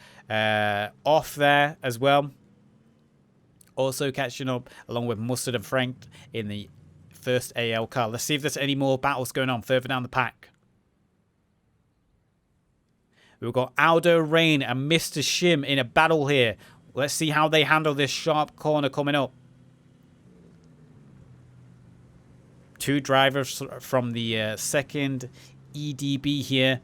Off there as well. Also catching up along with Mustard and Frank in the first AL car. Let's see if there's any more battles going on further down the pack. We've got Aldo Rain and Mr. Shim in a battle here. Let's see how they handle this sharp corner coming up. 2 drivers from the second EDB here.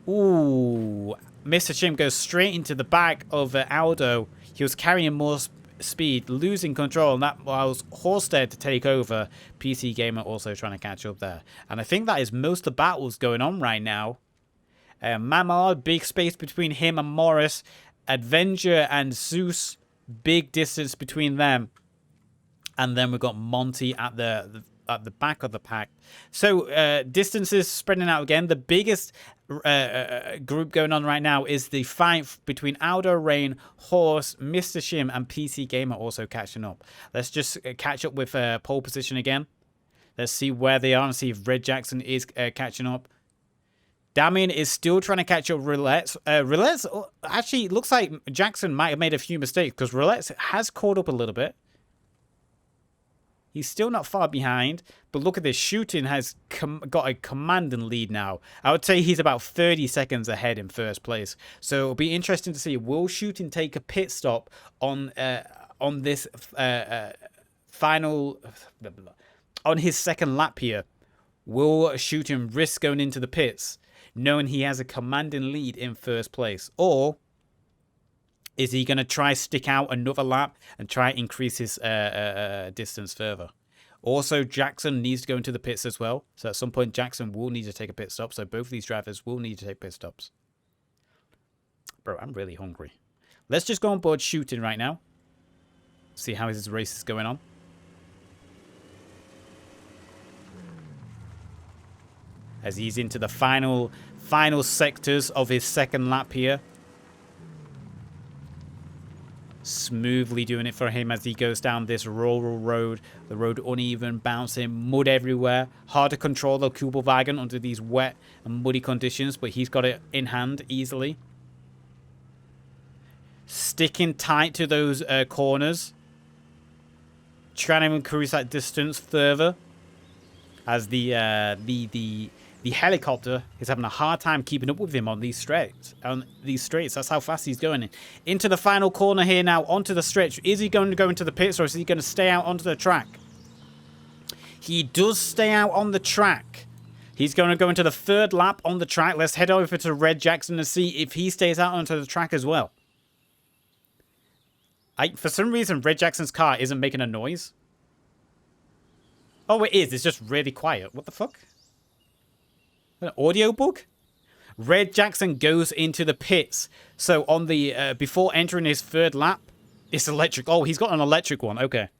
Ooh. Mr. Shim goes straight into the back of Aldo. He was carrying more speed, losing control, and that allows Horsted to take over. PC Gamer also trying to catch up there. And I think that is most of the battles going on right now. Mamard, big space between him and Morris. Avenger and Zeus, big distance between them. And then we've got Monty at the back of the pack. So distances spreading out again. The biggest group going on right now is the fight between Aldo Rain, Horse, Mr. Shim, and PC Gamer also catching up. Let's just catch up with pole position again. Let's see where they are and see if Red Jackson is catching up. Damien is still trying to catch up Roulette. Roulette actually looks like Jackson might have made a few mistakes because Roulette has caught up a little bit. He's still not far behind, but look at this. Shooting has got a commanding lead now. I would say he's about 30 seconds ahead in first place. So it'll be interesting to see, will Shooting take a pit stop on this final... on his second lap here? Will Shooting risk going into the pits, knowing he has a commanding lead in first place? Or is he going to try stick out another lap and try increase his distance further? Also, Jackson needs to go into the pits as well. So at some point, Jackson will need to take a pit stop. So both of these drivers will need to take pit stops. Bro, I'm really hungry. Let's just go on board Shooting right now. See how his race is going on. As he's into the final sectors of his second lap here. Smoothly doing it for him as he goes down this rural road. The road uneven, bouncing, mud everywhere. Hard to control the Kubelwagen under these wet and muddy conditions, but he's got it in hand easily. Sticking tight to those corners. Trying to increase that distance further. As the helicopter is having a hard time keeping up with him on these straights. That's how fast he's going. Into the final corner here now, onto the stretch. Is he going to go into the pits or is he going to stay out onto the track? He does stay out on the track. He's going to go into the third lap on the track. Let's head over to Red Jackson and see if he stays out onto the track as well. For some reason, Red Jackson's car isn't making a noise. Oh, it is. It's just really quiet. What the fuck? An audio book? Red Jackson goes into the pits. So on the before entering his third lap, it's electric. Oh, he's got an electric one. Okay.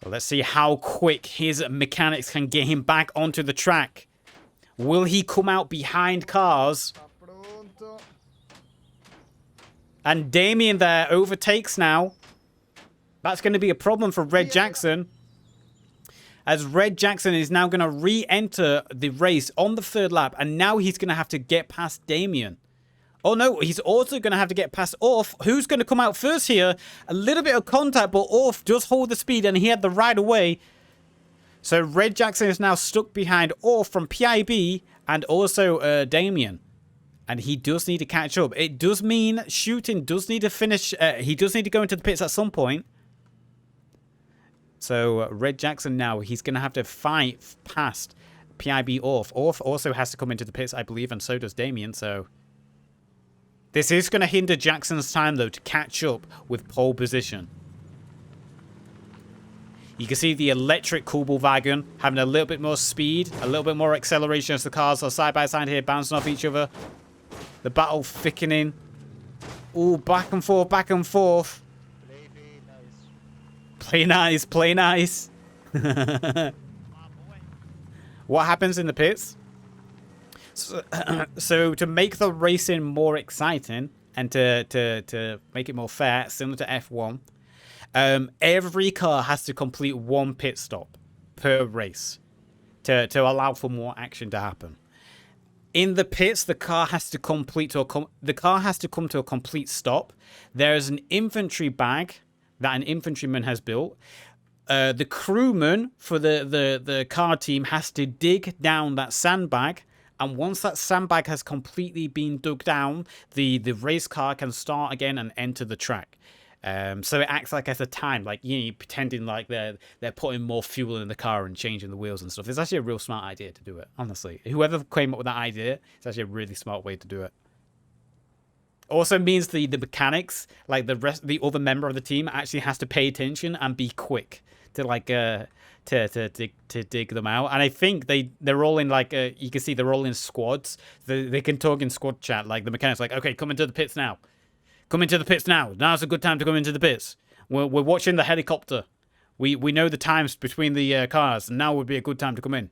Well, let's see how quick his mechanics can get him back onto the track. Will he come out behind cars? And Damien there overtakes now. That's going to be a problem for Red Jackson. As Red Jackson is now going to re-enter the race on the third lap. And now he's going to have to get past Damien. Oh no, he's also going to have to get past Orf. Who's going to come out first here? A little bit of contact, but Orf does hold the speed and he had the right of way. So Red Jackson is now stuck behind Orf from PIB and also Damien. And he does need to catch up. It does mean Shooting does need to finish. He does need to go into the pits at some point. So Red Jackson now, he's going to have to fight past PIB Orf. Orf also has to come into the pits, I believe, and so does Damien. So this is going to hinder Jackson's time, though, to catch up with pole position. You can see the electric Kubelwagen having a little bit more speed, a little bit more acceleration as the cars are side by side here, bouncing off each other. The battle thickening. Ooh, back and forth, back and forth. Play nice, play nice. What happens in the pits? So to make the racing more exciting and to make it more fair, similar to F1, every car has to complete one pit stop per race to allow for more action to happen. In the pits, the car has to come to a complete stop. There is an infantry bag that an infantryman has built. The crewman for the car team has to dig down that sandbag. And once that sandbag has completely been dug down, the race car can start again and enter the track. So it acts like as a time, like, you know, you're pretending like they're putting more fuel in the car and changing the wheels and stuff. It's actually a real smart idea to do it, honestly. Whoever came up with that idea, it's actually a really smart way to do it. Also means the mechanics, like the other member of the team, actually has to pay attention and be quick to like to dig them out. And I think they're all in like you can see they're all in squads. They can talk in squad chat. Like the mechanics, like, okay, come into the pits now. Come into the pits now. Now's a good time to come into the pits. We're watching the helicopter. We know the times between the cars, and now would be a good time to come in.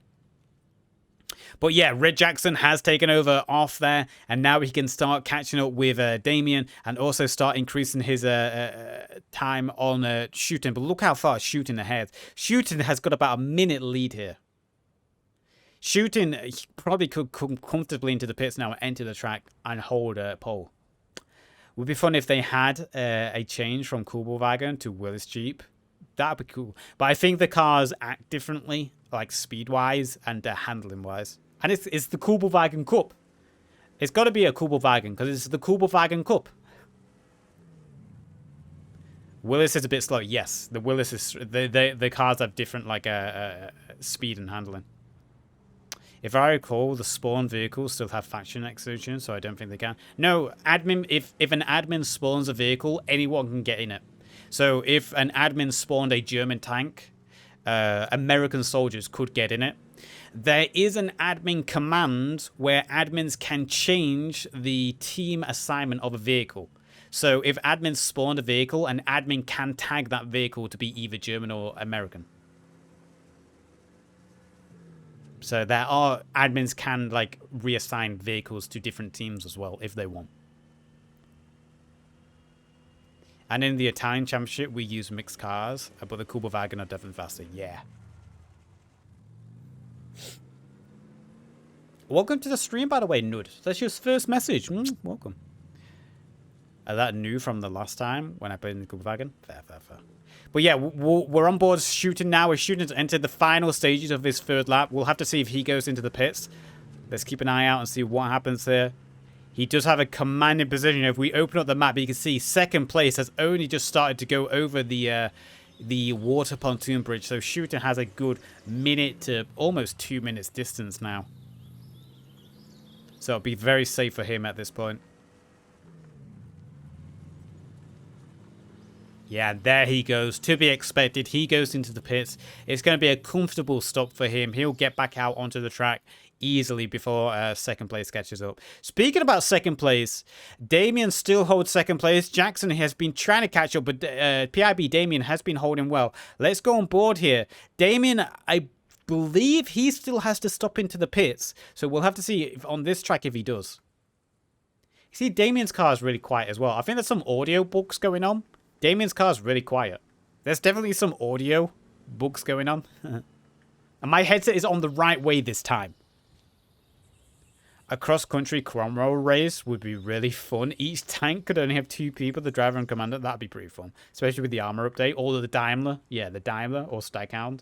But yeah, Red Jackson has taken over off there, and now he can start catching up with Damien and also start increasing his time on Shooting. But look how far Shooting ahead. Shooting has got about a minute lead here. Shooting probably could come comfortably into the pits now and enter the track and hold pole. Would be fun if they had a change from Kubelwagen to Willis Jeep. That'd be cool. But I think the cars act differently, like speed-wise and handling-wise. And it's the Kubelwagen Kup. It's got to be a Kubelwagen because it's the Kubelwagen Kup. Willis is a bit slow. Yes, the Willis is. The cars have different like speed and handling. If I recall, the spawn vehicles still have faction exclusion, so I don't think they can. No, admin. If an admin spawns a vehicle, anyone can get in it. So if an admin spawned a German tank, American soldiers could get in it. There is an admin command where admins can change the team assignment of a vehicle. So if admins spawned a vehicle, an admin can tag that vehicle to be either German or American. So there are admins can like reassign vehicles to different teams as well if they want. And in the Italian Championship, we use mixed cars, but the Kubelwagen are definitely faster. Yeah. Welcome to the stream, by the way, Nud. That's your first message. Welcome. That new from the last time when I played in the Kubelwagen? Fair. But yeah, we're on board Shooting now. We're Shooting to enter the final stages of his third lap. We'll have to see if he goes into the pits. Let's keep an eye out and see what happens there. He does have a commanding position. If we open up the map, you can see second place has only just started to go over the water pontoon bridge. So Shooting has a good minute to almost 2 minutes distance now. So it'll be very safe for him at this point. Yeah, there he goes. To be expected. He goes into the pits. It's going to be a comfortable stop for him. He'll get back out onto the track easily before second place catches up. Speaking about second place, Damien still holds second place. Jackson has been trying to catch up, but PIB Damien has been holding well. Let's go on board here. Damien, I believe he still has to stop into the pits, so we'll have to see if, on this track if he does. You see, Damien's car is really quiet as well. I think there's some audio bugs going on. Damien's car is really quiet. There's definitely some audio bugs going on. And my headset is on the right way this time. A cross-country Cromwell race would be really fun. Each tank could only have 2 people, the driver and commander. That'd be pretty fun. Especially with the armor update. Or the Daimler. Yeah, the Daimler or Staghound.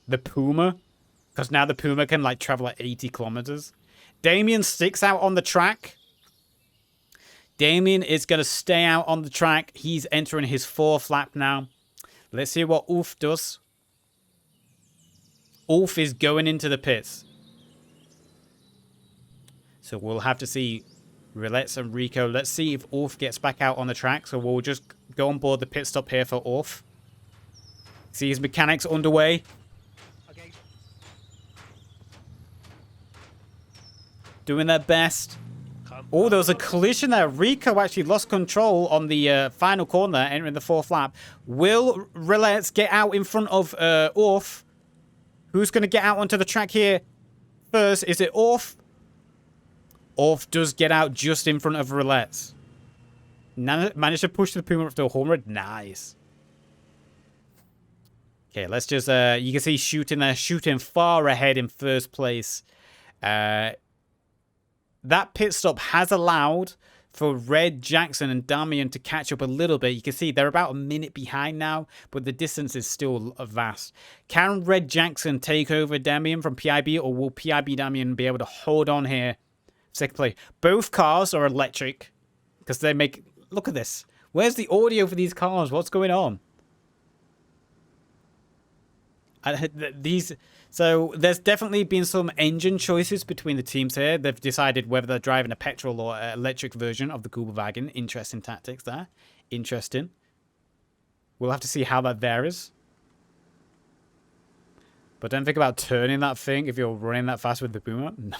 The Puma. Because now the Puma can like travel at 80 kilometers. Damien sticks out on the track. Damien is going to stay out on the track. He's entering his 4th lap now. Let's see what Ulf does. Ulf is going into the pits. So we'll have to see Roulette and Rico. Let's see if Ulf gets back out on the track. So we'll just go on board the pit stop here for Ulf. See his mechanics underway. Okay. Doing their best. Oh, there was a collision there. Rico actually lost control on the final corner, entering the 4th lap. Will Roulette get out in front of Ulf? Who's going to get out onto the track here first? Is it Ulf? Ulf does get out just in front of Roulette. Managed to push the Puma up to 100. Nice. Okay, let's just... you can see shooting there. Shooting far ahead in 1st place. That pit stop has allowed for Red, Jackson, and Damien to catch up a little bit. You can see they're about a minute behind now, but the distance is still vast. Can Red Jackson take over Damien from PIB, or will PIB Damien be able to hold on here? 2nd place. Both cars are electric because they make... Look at this. Where's the audio for these cars? What's going on? So there's definitely been some engine choices between the teams here. They've decided whether they're driving a petrol or electric version of the Kubelwagen. Interesting tactics there. Interesting. We'll have to see how that varies. But don't think about turning that thing if you're running that fast with the Puma. No.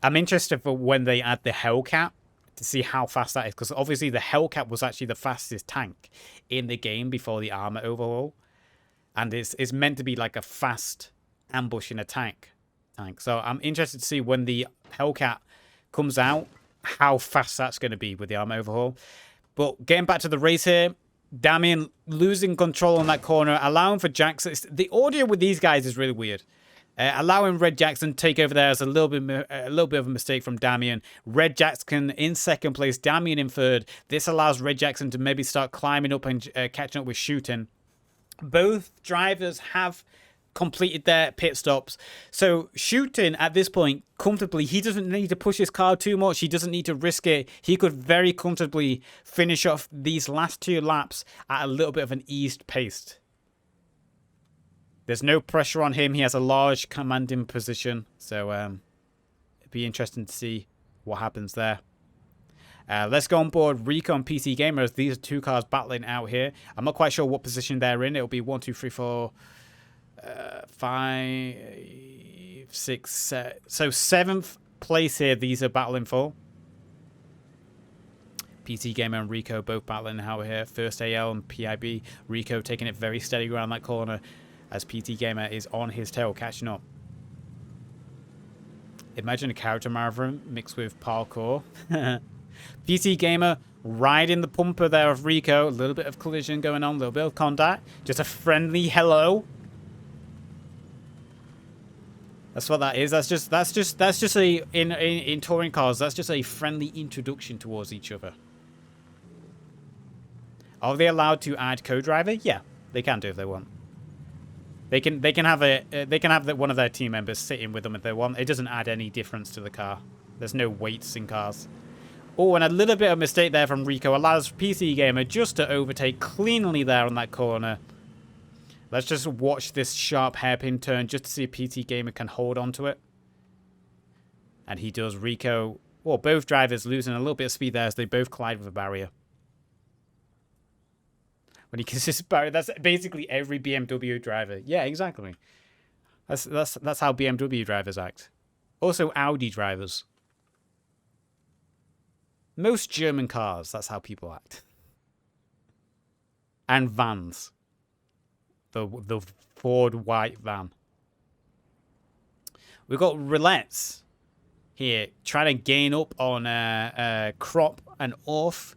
I'm interested for when they add the Hellcat to see how fast that is, because obviously the Hellcat was actually the fastest tank in the game before the armor overhaul, and it's meant to be like a fast ambush in a tank. So I'm interested to see when the Hellcat comes out how fast that's going to be with the armor overhaul. But getting back to the race here, Damien losing control on that corner, allowing for Jackson. The audio with these guys is really weird. Allowing Red Jackson to take over there is a little bit of a mistake from Damien. Red Jackson in 2nd place, Damien in 3rd. This allows Red Jackson to maybe start climbing up and catching up with Shooting. Both drivers have completed their pit stops. So Shooting at this point, comfortably, he doesn't need to push his car too much. He doesn't need to risk it. He could very comfortably finish off these last 2 laps at a little bit of an eased pace. There's no pressure on him. He has a large commanding position. So it'd be interesting to see what happens there. Let's go on board Rico and PC Gamer, as these are 2 cars battling out here. I'm not quite sure what position they're in. It'll be 1, 2, 3, 4, 5, 6, 7. So 7th place here these are battling for. PC Gamer and Rico both battling out here. First AL and PIB. Rico taking it very steady around that corner, as PT Gamer is on his tail, catching up. Imagine a character marathon mixed with parkour. PT Gamer riding the pumper there of Rico. A little bit of collision going on, a little bit of contact. Just a friendly hello. That's what that is. That's just a in touring cars. That's just a friendly introduction towards each other. Are they allowed to add co-driver? Yeah, they can do if they want. They can have one of their team members sitting with them if they want. It doesn't add any difference to the car. There's no weights in cars. Oh, and a little bit of mistake there from Rico allows PC Gamer just to overtake cleanly there on that corner. Let's just watch this sharp hairpin turn just to see if PT Gamer can hold on to it. And he does. Rico, well, both drivers losing a little bit of speed there as they both collide with a barrier. When he kisses Barry, that's basically every BMW driver. Yeah, exactly. That's how BMW drivers act. Also Audi drivers. Most German cars, that's how people act. And vans. The Ford white van. We've got roulettes here, trying to gain up on Krop and Orff.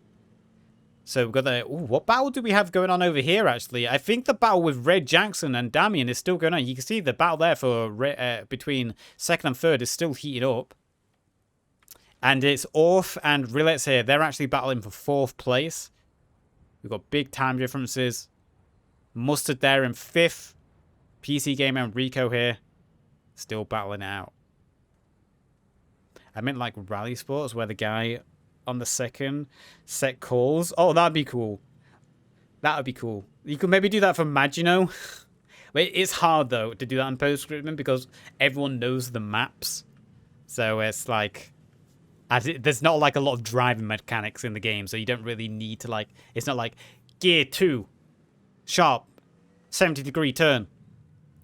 So we've got the... Ooh, what battle do we have going on over here, actually? I think the battle with Red Jackson and Damien is still going on. You can see the battle there for between second and third is still heating up. And it's Orff and Roulettes here. They're actually battling for 4th place. We've got big time differences. Mustard there in 5th. PC Gamer and Rico here. Still battling out. I meant like Rally Sports where the guy on the second set calls. Oh, that'd be cool. That would be cool. You could maybe do that for Maginot. Wait, it's hard though to do that in post-scripting because everyone knows the maps. So it's like... there's not like a lot of driving mechanics in the game, so you don't really need to like... It's not like gear 2, sharp, 70-degree turn,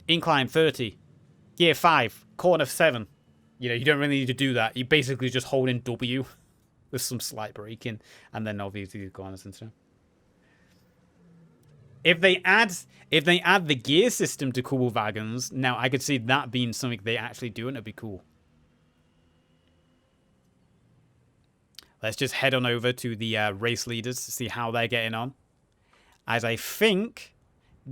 incline 30, gear 5, corner 7. You know, you don't really need to do that. You basically just hold in W with some slight braking, and then obviously the corners and stuff. If they add the gear system to Kubelwagens, now I could see that being something they actually do, and it'd be cool. Let's just head on over to the race leaders to see how they're getting on. As I think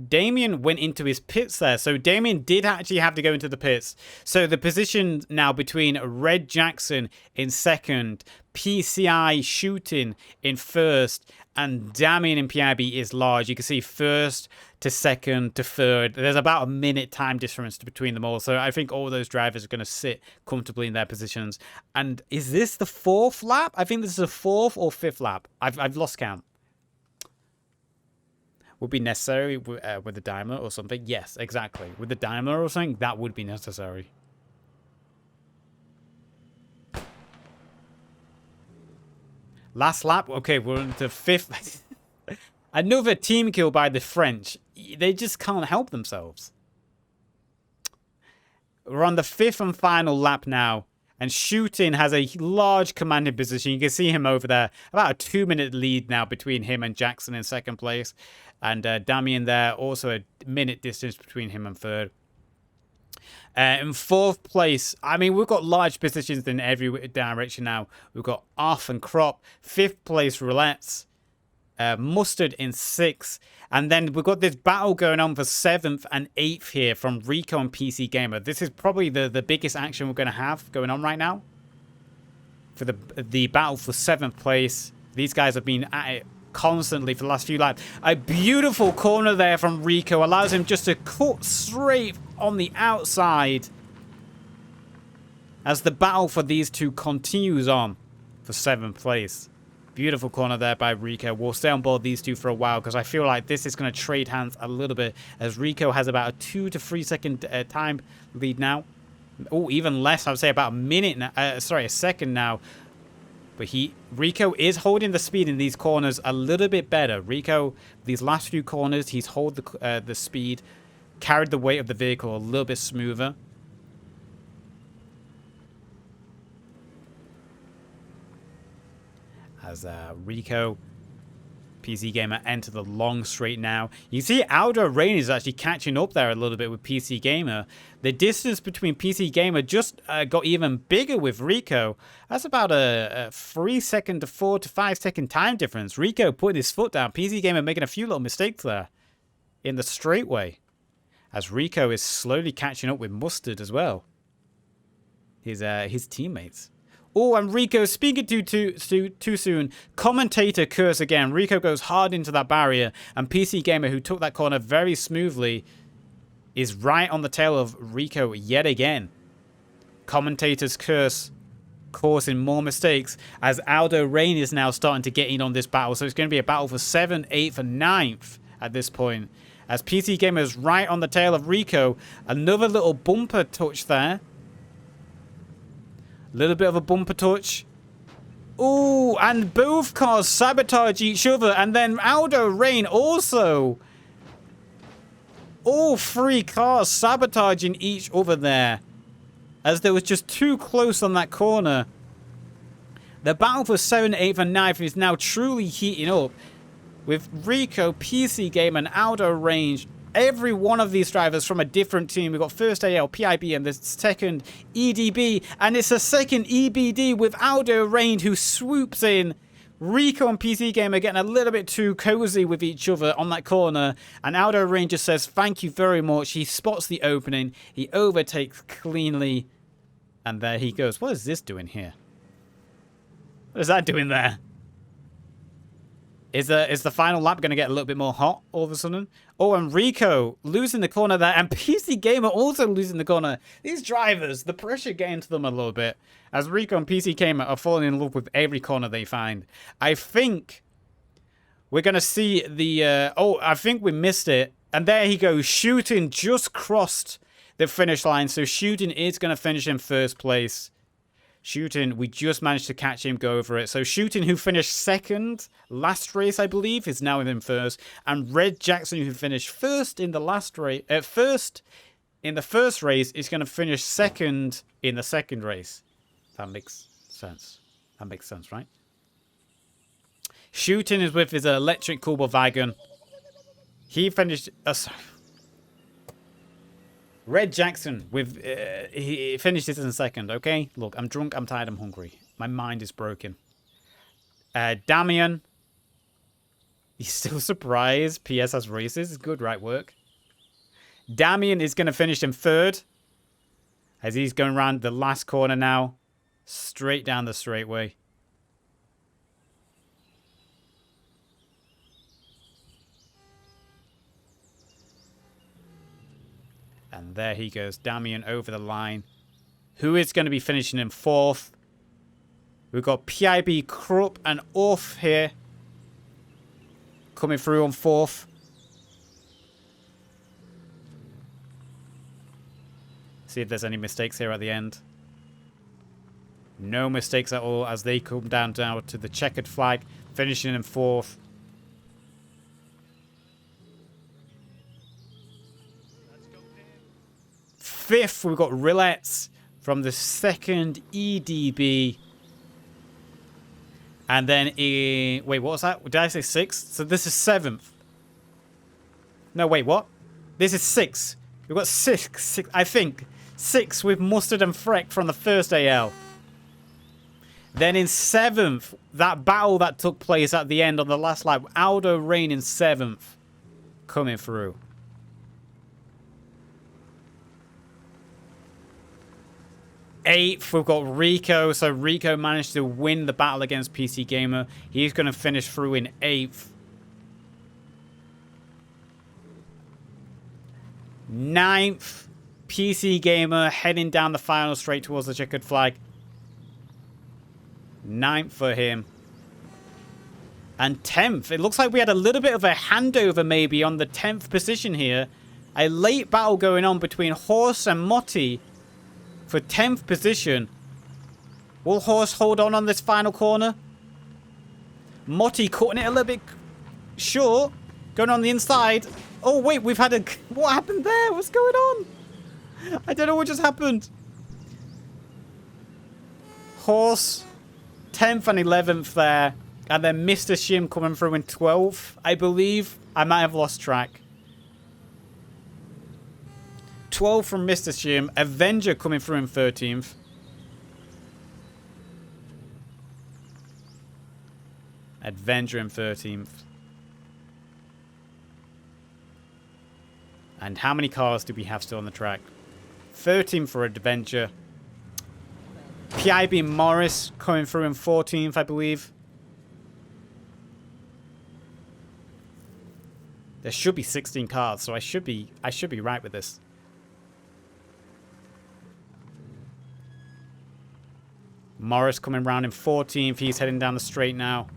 Damien went into his pits there. So Damien did actually have to go into the pits. So the position now between Red Jackson in second, PCI Shooting in first, and Damien in PIB is large. You can see first to second to third. There's about a minute time difference between them all. So I think all those drivers are going to sit comfortably in their positions. And is this the 4th lap? I think this is the 4th or 5th lap. I've lost count. Would be necessary with the Daimler or something? Yes, exactly. With the Daimler or something, that would be necessary. Last lap. Okay, we're into 5th. Another team kill by the French. They just can't help themselves. We're on the 5th and final lap now. And Shooting has a large commanding position. You can see him over there. About a 2-minute lead now between him and Jackson in second place. And Damien there, also a minute distance between him and third. In 4th place, I mean, we've got large positions in every direction now. We've got Off and Crop. 5th place, Roulettes. Mustard in 6th. And then we've got this battle going on for 7th and 8th here from Rico and PC Gamer. This is probably the biggest action we're going to have going on right now. For the battle for 7th place. These guys have been at it constantly for the last few laps. A beautiful corner there from Rico allows him just to cut straight on the outside as the battle for these two continues on for 7th place. Beautiful corner there by Rico. We'll stay on board these two for a while because I feel like this is going to trade hands a little bit as Rico has about a 2 to 3 second time lead now. Oh, even less. I would say about a minute now. Sorry, a second now. But Rico is holding the speed in these corners a little bit better. Rico, these last few corners, he's held the speed, carried the weight of the vehicle a little bit smoother. As Rico, PC Gamer enter the long straight now. You see Aldo Rain is actually catching up there a little bit with PC Gamer. The distance between PC Gamer just got even bigger with Rico. That's about a 3 second to 4 to 5 second time difference. Rico putting his foot down. PC Gamer making a few little mistakes there in the straightaway. As Rico is slowly catching up with Mustard as well. His teammates. Oh, and Rico speaking too soon. Commentator curse again. Rico goes hard into that barrier. And PC Gamer, who took that corner very smoothly, is right on the tail of Rico yet again. Commentator's curse causing more mistakes as Aldo Rain is now starting to get in on this battle. So it's going to be a battle for 7th, 8th, and 9th at this point. As PC Gamer is right on the tail of Rico. Another little bumper touch there. A little bit of a bumper touch. Ooh, and both cars sabotage each other. And then Aldo Rain also. All three cars sabotaging each other there. As there was just too close on that corner. The battle for 7th, 8th, and 9th is now truly heating up. With Rico, PC Game, and Aldo Range. Every one of these drivers from a different team. We've got first AL, PIB, and the second EDB. And it's a second EBD with Aldo Range who swoops in. Rico and PC Game are getting a little bit too cozy with each other on that corner. And Aldo Range just says, thank you very much. He spots the opening. He overtakes cleanly. And there he goes. What is this doing here? What is that doing there? Is the final lap going to get a little bit more hot all of a sudden? Oh, and Rico losing the corner there. And PC Gamer also losing the corner. These drivers, the pressure getting to them a little bit. As Rico and PC Gamer are falling in love with every corner they find. I think we're going to see the... oh, I think we missed it. And there he goes. Shooting just crossed the finish line. So Shooting is going to finish in first place. Shooting, we just managed to catch him, go over it. So Shooting, who finished second last race, I believe, is now in first. And Red Jackson, who finished first in the last race, first in the first race, is going to finish second in the second race. That makes sense. That makes sense, right? Shooting is with his electric Kubelwagen. He finished... Red Jackson, with he finished this in second, okay? Look, I'm drunk, I'm tired, I'm hungry. My mind is broken. Damian. He's still surprised. PS has races. Good, right work. Damian is going to finish in third. As he's going around the last corner now. Straight down the straightaway. And there he goes. Damian over the line. Who is going to be finishing in fourth? We've got PIB, Krupp, and Orf here. Coming through on fourth. See if there's any mistakes here at the end. No mistakes at all as they come down now to the checkered flag. Finishing in fourth. Fifth, we've got Rillettes from the second EDB. And then, wait, what was that? Did I say sixth? So this is seventh. No, wait, what? This is sixth. We've got six, I think. Six with Mustard and Freck from the first AL. Then in seventh, that battle that took place at the end on the last lap. Aldo Rain in seventh. Coming through. Eighth, we've got Rico. So Rico managed to win the battle against PC Gamer. He's going to finish through in eighth. Ninth, PC Gamer heading down the final straight towards the checkered flag. Ninth for him. And 10th. It looks like we had a little bit of a handover maybe on the 10th position here. A late battle going on between Horse and Motti for 10th position. Will Horse hold on this final corner? Motti cutting it a little bit short. Going on the inside. Oh, wait, we've had a... What happened there? What's going on? I don't know what just happened. Horse, 10th and 11th there. And then Mr. Shim coming through in 12th, I believe. I might have lost track. 12 from Mr. Shim. Avenger coming through in 13th. Avenger in 13th. And how many cars do we have still on the track? 13 for Adventure. PIB Morris coming through in 14th, I believe. There should be 16 cars, so I should be right with this. Morris coming round in 14th. He's heading down the straight now.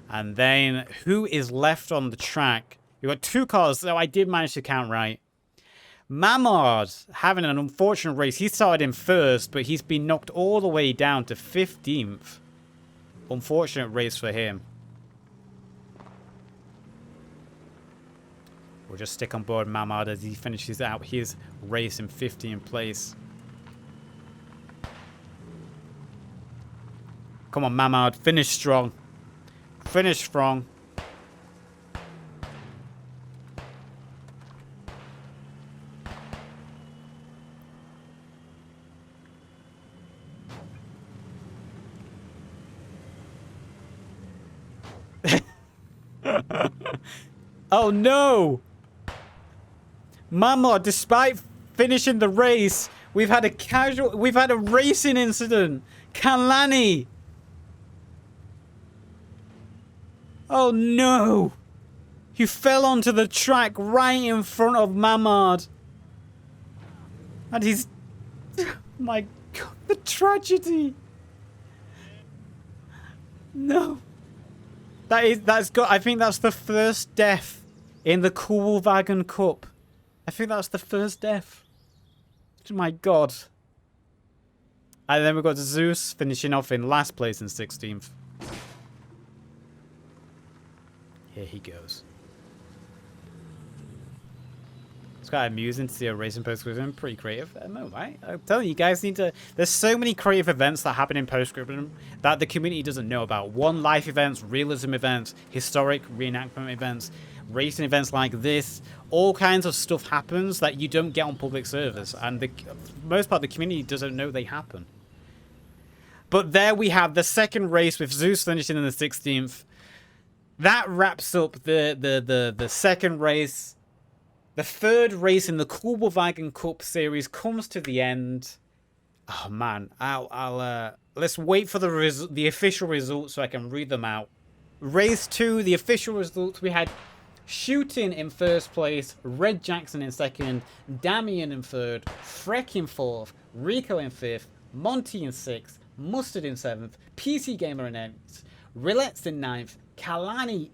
And then, who is left on the track? We got 2 cars, so I did manage to count right. Mamard having an unfortunate race. He started in first, but he's been knocked all the way down to 15th. Unfortunate race for him. We'll just stick on board Mamard as he finishes out his race in 15th place. Come on, Mamard. Finish strong. Finish strong. Oh no! Mamard, despite finishing the race, we've had a racing incident. Kalani! Oh no! You fell onto the track right in front of Mamard. And he's... My God, the tragedy! No. I think that's the first death in the Kubelwagen Kup. I think that's the first death. My God. And then we've got Zeus finishing off in last place in 16th. Here he goes. It's quite amusing to see a racing post-scriptum. Pretty creative. No, right? I'm telling you, you guys need to... There's so many creative events that happen in post-scriptum that the community doesn't know about. One life events, realism events, historic reenactment events, racing events like this. All kinds of stuff happens that you don't get on public servers. And the most part, the community doesn't know they happen. But there we have the second race with Zeus finishing in the 16th. That wraps up the second race. The third race in the Kubelwagen Kup series comes to the end. Oh man, let's wait for the official results so I can read them out. Race 2, the official results, we had Shooting in first place, Red Jackson in second, Damien in third, Freck in fourth, Rico in fifth, Monty in sixth, Mustard in seventh, PC Gamer in eighth, Rilette's in ninth, Kalani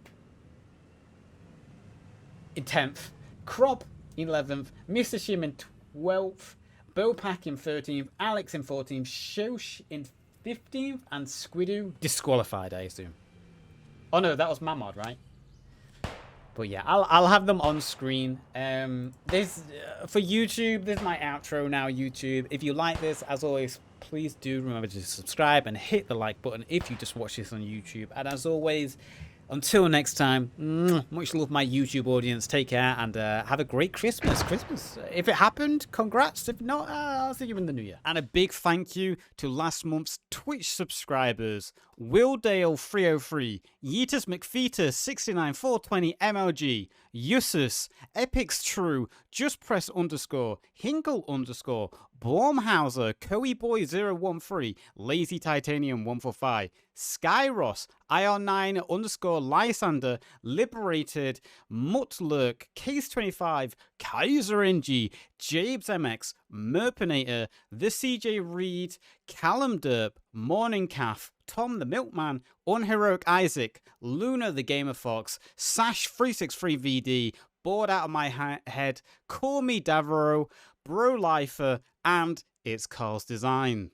in 10th, Crop in 11th, Mr. Shim in 12th, Bopak in 13th, Alex in 14th, Shosh in 15th, and Squidoo disqualified, I assume. Oh no, that was Mamard, right? But yeah, I'll have them on screen. This for YouTube, this is my outro now, YouTube. If you like this, as always, please do remember to subscribe and hit the like button if you just watch this on YouTube. And as always, until next time, much love my YouTube audience. Take care and have a great Christmas. If it happened, congrats. If not, I'll see you in the new year. And a big thank you to last month's Twitch subscribers. Willdale303, Yeetus McFetus 69420 MLG, Yusus, Epics True, Just Press _, Hinkle _, Blomhauser, Coeyboy013, Lazy Titanium 145, Skyros, IR9 _ Lysander, Liberated, Mutlurk, Case 25, Kaiser NG, Jabes MX, Merpinator, The CJ Reed, Callum Derp, Morning Calf, Tom the Milkman, Unheroic Isaac, Luna the Gamer Fox, Sash363VD, Bored Out of My Head, Call Me Davro, Bro Lifer, and It's Carl's Design.